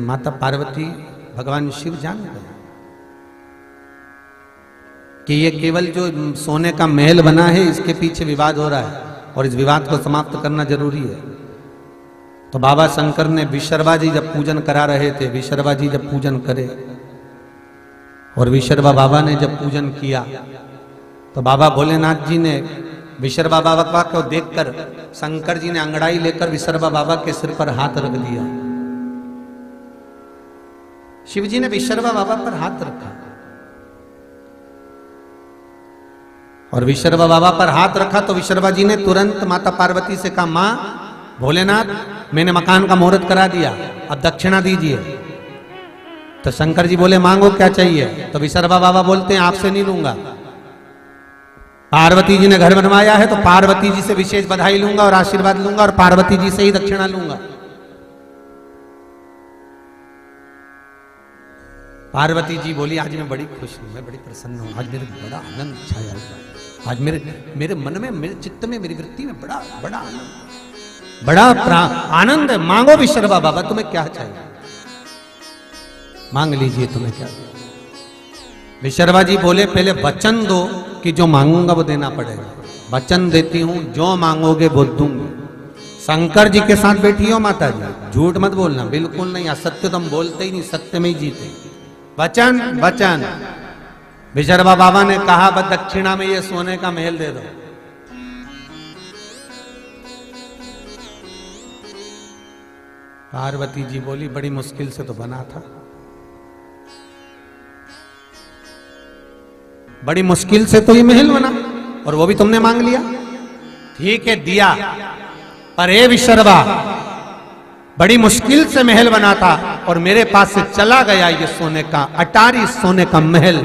माता पार्वती, भगवान शिव जान गए कि ये केवल जो सोने का महल बना है इसके पीछे विवाद हो रहा है और इस विवाद को समाप्त करना जरूरी है। तो बाबा शंकर ने विशर्वा जी जब पूजन करा रहे थे, विशर्वा जी जब पूजन करे और विशर्वा बाबा ने जब पूजन किया तो बाबा भोलेनाथ जी ने विशर्वा बाबा को देखकर शंकर जी ने अंगड़ाई लेकर विशर्वा बाबा के सिर पर हाथ रख दिया। शिव जी ने विशर्वा बाबा पर हाथ रखा और विशर्वा बाबा पर हाथ रखा तो विशर्वा जी ने तुरंत माता पार्वती से कहा, मां भोलेनाथ, मैंने मकान का मुहूर्त करा दिया, अब दक्षिणा दीजिए। तो शंकर जी बोले, मांगो क्या चाहिए? तो विशर्वा बाबा बोलते हैं, आपसे नहीं लूंगा। पार्वती जी ने घर बनवाया है तो पार्वती जी से विशेष बधाई लूंगा और आशीर्वाद लूंगा और पार्वती जी से ही दक्षिणा लूंगा। पार्वती जी बोली, आज मैं बड़ी खुश हूं, मैं बड़ी प्रसन्न हूं, आज मेरे बड़ा आनंद छाया हुआ, आज मेरे मन में, मेरे चित्त में, मेरी वृत्ति में बड़ा बड़ा आनंद, बड़ा आनंद है। मांगो विशर्वा बाबा, तुम्हें क्या चाहिए मांग लीजिए, तुम्हें क्या चाहिए। विशर्वा जी बोले, पहले वचन दो कि जो मांगूंगा वो देना पड़ेगा। वचन देती हूं, जो मांगोगे वो दूंगी। शंकर जी के साथ बैठी हो माता जी, झूठ मत बोलना, बिल्कुल नहीं, असत्य तुम बोलते ही नहीं, सत्य में ही जीते। वचन वचन। विशर्वा बाबा ने कहा, बस दक्षिणा में ये सोने का महल दे दो। पार्वती जी बोली, बड़ी मुश्किल से तो बना था, बड़ी मुश्किल से तो ये महल बना और वो भी तुमने मांग लिया। ठीक है, दिया, पर ए विशर्वा, बड़ी मुश्किल से महल बना था और मेरे पास से चला गया ये सोने का अटारी, सोने का महल।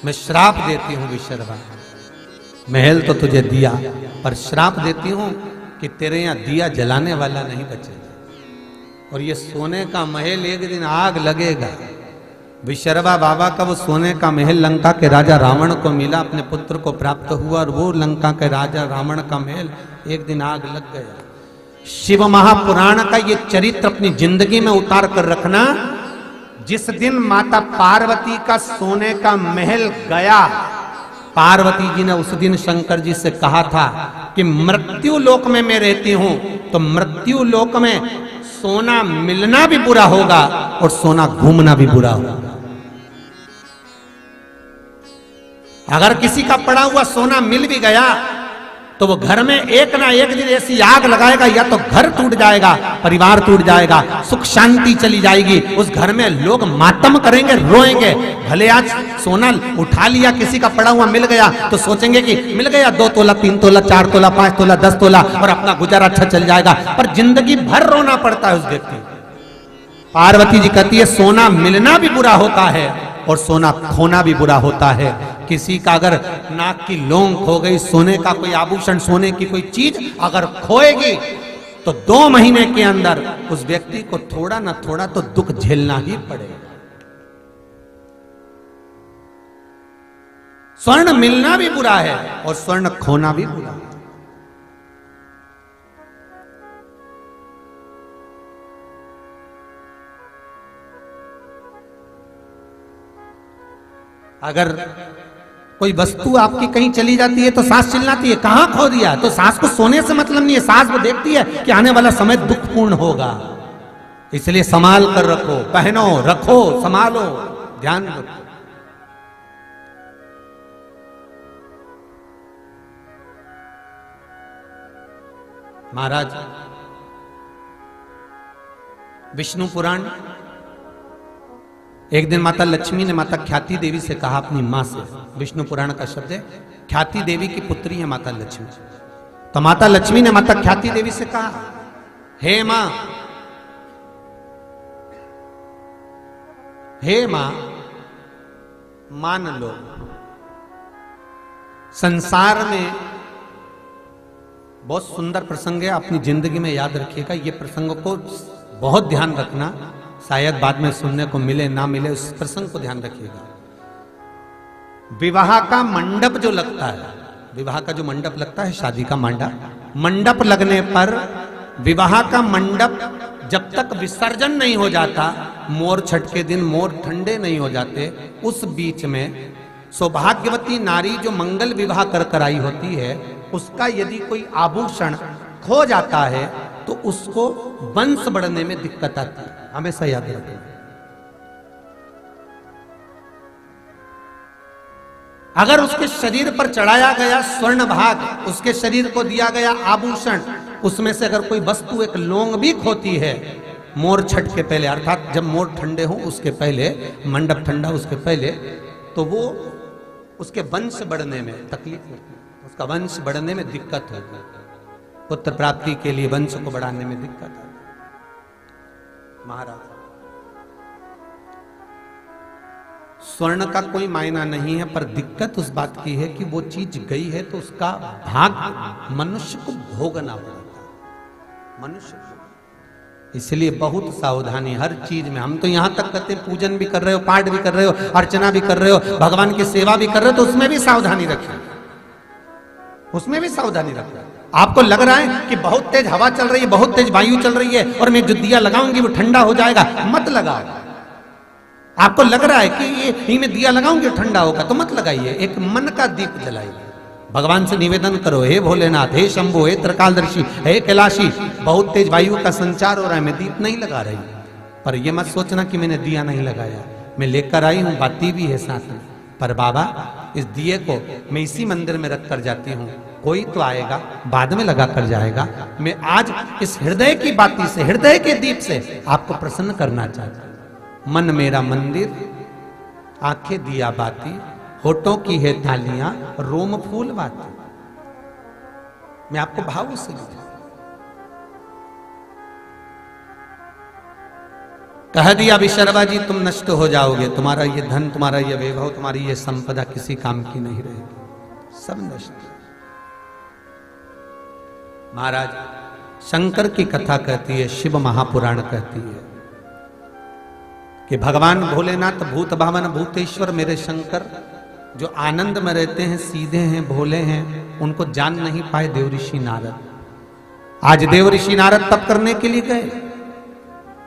मैं श्राप देती हूं विशर्वा, महल तो तुझे दिया पर श्राप देती हूं कि तेरे यहां दिया जलाने वाला नहीं बचेगा और ये सोने का महल एक दिन आग लगेगा। विशर्वा बाबा का वो सोने का महल लंका के राजा रावण को मिला, अपने पुत्र को प्राप्त हुआ और वो लंका के राजा रावण का महल एक दिन आग लग गया। शिव महापुराण का ये चरित्र अपनी जिंदगी में उतार कर रखना। जिस दिन माता पार्वती का सोने का महल गया, पार्वती जी ने उस दिन शंकर जी से कहा था कि मृत्यु लोक में मैं रहती हूं तो मृत्यु लोक में सोना मिलना भी बुरा होगा और सोना घूमना भी बुरा होगा। अगर किसी का पड़ा हुआ सोना मिल भी गया तो वो घर में एक ना एक दिन ऐसी आग लगाएगा, या तो घर टूट जाएगा, परिवार टूट जाएगा, सुख शांति चली जाएगी, उस घर में लोग मातम करेंगे, रोएंगे। भले आज सोना उठा लिया, किसी का पड़ा हुआ मिल गया तो सोचेंगे कि मिल गया 2 तोला, 3 तोला, 4 तोला, 5 तोला, 10 तोला और अपना गुजारा अच्छा चल जाएगा, पर जिंदगी भर रोना पड़ता है उस व्यक्ति। पार्वती जी कहती है, सोना मिलना भी बुरा होता है और सोना खोना भी बुरा होता है। किसी का अगर नाक की लौंग खो गई, सोने का कोई आभूषण, सोने की कोई चीज अगर खोएगी तो 2 महीने के अंदर उस व्यक्ति को थोड़ा ना थोड़ा तो दुख झेलना ही पड़ेगा। स्वर्ण मिलना भी बुरा है और स्वर्ण खोना भी बुरा है। अगर कोई वस्तु आपकी कहीं चली जाती है तो सास चिल्लाती है, कहां खो दिया? तो सास को सोने से मतलब नहीं है, सास वो देखती है कि आने वाला समय दुखपूर्ण होगा, इसलिए संभाल कर रखो, पहनो, रखो, संभालो, ध्यान रखो। महाराज विष्णु पुराण एक दिन माता लक्ष्मी ने माता ख्याति देवी से कहा, अपनी मां से, विष्णु पुराण का शब्द है, ख्याति देवी की पुत्री है माता लक्ष्मी। तो माता लक्ष्मी ने माता ख्याति देवी से कहा, हे मां, हे मां, मान लो संसार में बहुत सुंदर प्रसंग है, अपनी जिंदगी में याद रखिएगा। ये प्रसंग को बहुत ध्यान रखना, शायद बाद में सुनने को मिले ना मिले, उस प्रसंग को ध्यान रखिएगा। विवाह का मंडप जो लगता है, विवाह का जो मंडप लगता है, शादी का मंडप लगने पर विवाह का मंडप जब तक विसर्जन नहीं हो जाता, मोर छठ के दिन मोर ठंडे नहीं हो जाते, उस बीच में सौभाग्यवती नारी जो मंगल विवाह कर आई होती है, उसका यदि कोई आभूषण खो जाता है तो उसको वंश बढ़ने में दिक्कत आती है। हमेशा याद रखें, अगर उसके शरीर पर चढ़ाया गया स्वर्ण भाग, उसके शरीर को दिया गया आभूषण, उसमें से अगर कोई वस्तु एक लौंग भी खोती है मोर छठ के पहले, अर्थात जब मोर ठंडे हो उसके पहले, मंडप ठंडा उसके पहले, तो वो उसके वंश बढ़ने में तकलीफ होती है, उसका वंश बढ़ने में दिक्कत होती है, पुत्र प्राप्ति के लिए वंश को बढ़ाने में दिक्कत आती है। महाराज, स्वर्ण का कोई मायना नहीं है, पर दिक्कत उस बात की है कि वो चीज गई है तो उसका भाग मनुष्य को भोगना पड़ता है, मनुष्य को। इसलिए बहुत सावधानी हर चीज में। हम तो यहां तक कहते हैं, पूजन भी कर रहे हो, पाठ भी कर रहे हो, अर्चना भी कर रहे हो, भगवान की सेवा भी कर रहे हो, तो उसमें भी सावधानी रखिए, उसमें भी सावधानी रखिए। आपको लग रहा है कि बहुत तेज हवा चल रही है, बहुत तेज वायु चल रही है और मैं जो दिया लगाऊंगी वो ठंडा हो जाएगा, मत लगाओ। आपको लग रहा है कि ये मैं दिया लगाऊंगी ठंडा होगा, तो मत लगाइए। एक मन का दीप जलाइए, भगवान से निवेदन करो, हे भोलेनाथ, हे शंभु, हे त्रिकालदर्शी, हे कैलाशी, बहुत तेज वायु का संचार हो रहा है, मैं दीप नहीं लगा रही। पर यह मत सोचना कि मैंने दिया नहीं लगाया, मैं लेकर आई हूं, बाती भी है साथ में, पर बाबा इस दिए को मैं इसी मंदिर में रख कर जाती हूँ, कोई तो आएगा बाद में लगा कर जाएगा। मैं आज इस हृदय की बाती से, हृदय के दीप से आपको प्रसन्न करना चाहता हूं। मन मेरा मंदिर, आंखें दिया बाती, होठों की है थालियां, रोम फूल बाती। मैं आपको भाव से लिखा, कह दिया विशर्वा जी तुम नष्ट हो जाओगे, तुम्हारा ये धन, तुम्हारा ये वैभव, तुम्हारी ये संपदा किसी काम की नहीं रहेगी, सब नष्ट। महाराज, शंकर की कथा कहती है, शिव महापुराण कहती है कि भगवान भोलेनाथ भूत भावन भूतेश्वर मेरे शंकर जो आनंद में रहते हैं, सीधे हैं, भोले हैं, उनको जान नहीं पाए देवऋषि नारद। आज देवऋषि नारद तप करने के लिए गए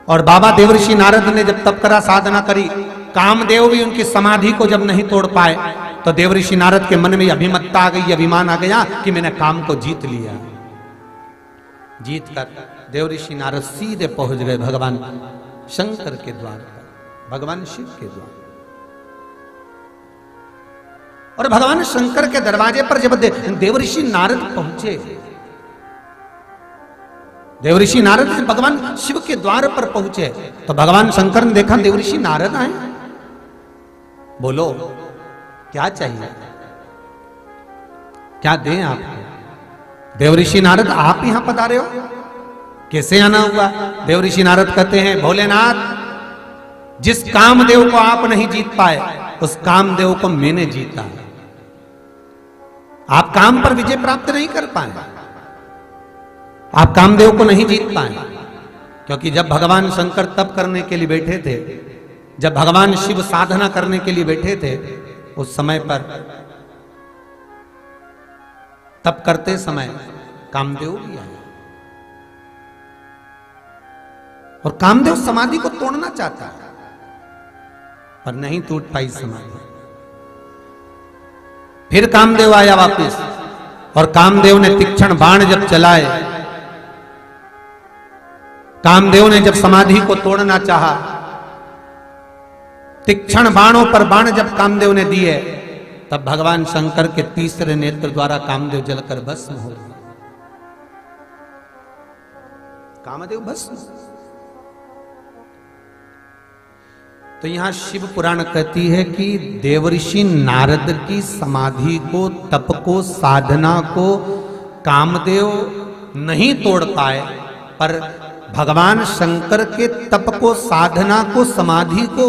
और बाबा देवऋषि नारद ने जब तप करा, साधना करी, कामदेव भी उनकी समाधि को जब नहीं तोड़ पाए, तो देवऋषि नारद के मन में अभिमत्ता आ गई, अभिमान आ गया कि मैंने काम को जीत लिया। जीत कर देवऋषि नारद सीधे पहुंच गए भगवान शंकर के द्वार पर, भगवान शिव के द्वार। और भगवान शंकर के दरवाजे पर जब देवऋषि नारद पहुंचे, देवऋषि नारद भगवान शिव के द्वार पर पहुंचे, तो भगवान शंकर ने देखा देवऋषि नारद आए, बोलो क्या चाहिए, क्या दें आपको। देवऋषि नारद आप यहां पधारे हो, कैसे आना हुआ। देवऋषि नारद कहते हैं, भोलेनाथ, जिस कामदेव को आप नहीं जीत पाए, उस कामदेव को मैंने जीता। आप काम पर विजय प्राप्त नहीं कर पाए, आप कामदेव को नहीं जीत पाए, क्योंकि जब भगवान शंकर तप करने के लिए बैठे थे, जब भगवान शिव साधना करने के लिए बैठे थे, उस समय पर तप करते समय कामदेव भी आए और कामदेव समाधि को तोड़ना चाहता है, पर नहीं टूट पाई समाधि। फिर कामदेव आया वापस, और कामदेव ने तीक्ष्ण बाण जब चलाए, कामदेव ने जब समाधि को तोड़ना चाहा, तीक्ष्ण बाणों पर बाण जब कामदेव ने दिए, तब भगवान शंकर के तीसरे नेत्र द्वारा कामदेव जलकर भस्म हो गए। कामदेव भस्म। तो यहां शिव पुराण कहती है कि देवर्षि नारद की समाधि को, तप को, साधना को कामदेव नहीं तोड़ पाए, पर भगवान शंकर के तप को, साधना को, समाधि को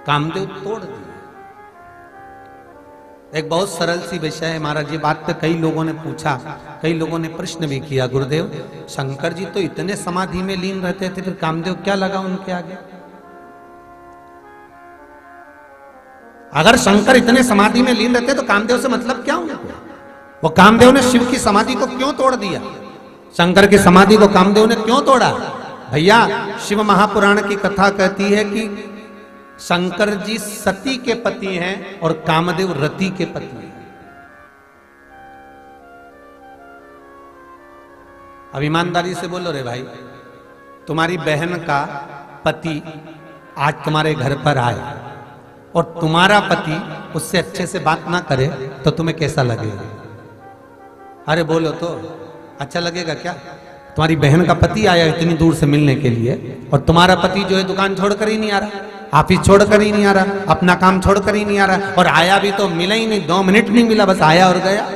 कामदेव तोड़ दिए। एक बहुत सरल सी विषय है महाराज, ये बात पे कई लोगों ने पूछा, कई लोगों ने प्रश्न भी किया, गुरुदेव शंकर जी तो इतने समाधि में लीन रहते थे, फिर कामदेव क्या लगा उनके आगे? अगर शंकर इतने समाधि में लीन रहते तो कामदेव से मतलब क्या उनको? वो कामदेव ने शिव की समाधि को क्यों तोड़ दिया? शंकर की समाधि को कामदेव ने क्यों तोड़ा? भैया शिव महापुराण की कथा कहती है कि शंकर जी सती के पति हैं और कामदेव रति के पति हैं। अब ईमानदारी से बोलो रे भाई, तुम्हारी बहन का पति आज तुम्हारे घर पर आए और तुम्हारा पति उससे अच्छे से बात ना करे तो तुम्हें कैसा लगेगा? अरे बोलो तो, अच्छा लगेगा क्या? तुम्हारी बहन का पति आया इतनी दूर से मिलने के लिए और तुम्हारा पति जो है दुकान छोड़कर ही नहीं आ रहा, ऑफिस छोड़कर ही नहीं आ रहा, अपना काम छोड़कर ही नहीं आ रहा, और आया भी तो मिला ही नहीं, 2 मिनट नहीं मिला, बस आया और गया।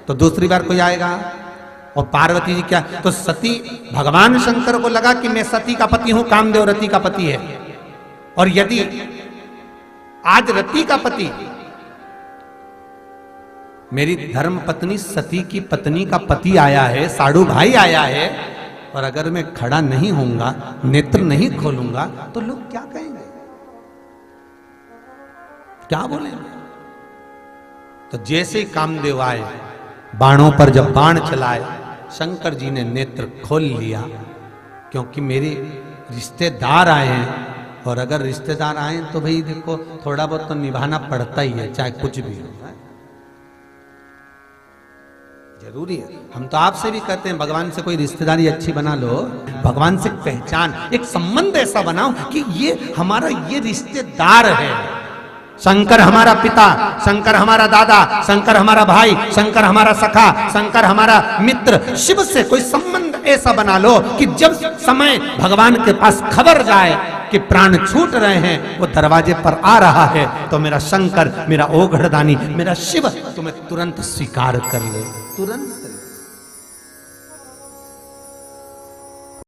तो दूसरी बार कोई आएगा? और पार्वती जी क्या, तो सती, भगवान शंकर को लगा कि मैं सती का पति हूं, कामदेव रति का पति है, और यदि आज रति का पति मेरी धर्म पत्नी सती की पत्नी का पति आया है, साड़ू भाई आया है, और अगर मैं खड़ा नहीं होऊंगा, नेत्र नहीं खोलूंगा, तो लोग क्या कहेंगे, क्या बोलेंगे? तो जैसे ही कामदेव आए, बाणों पर जब बाण चलाए, शंकर जी ने नेत्र खोल लिया, क्योंकि मेरे रिश्तेदार आए हैं, और अगर रिश्तेदार आए तो भाई देखो थोड़ा बहुत तो निभाना पड़ता ही है, चाहे कुछ भी हो, जरूरी है। हम तो आपसे भी कहते हैं भगवान से कोई रिश्तेदारी अच्छी बना लो, भगवान से पहचान, एक संबंध ऐसा बनाओ कि ये हमारा ये रिश्तेदार है। शंकर हमारा पिता, शंकर हमारा दादा, शंकर हमारा भाई, शंकर हमारा सखा, शंकर हमारा मित्र। शिव से कोई संबंध ऐसा बना लो कि जब समय भगवान के पास खबर जाए कि प्राण छूट रहे हैं, वो दरवाजे पर आ रहा है, तो मेरा शंकर, मेरा ओघड़दानी, मेरा शिव तुम्हें तुरंत स्वीकार कर ले, तुरंत।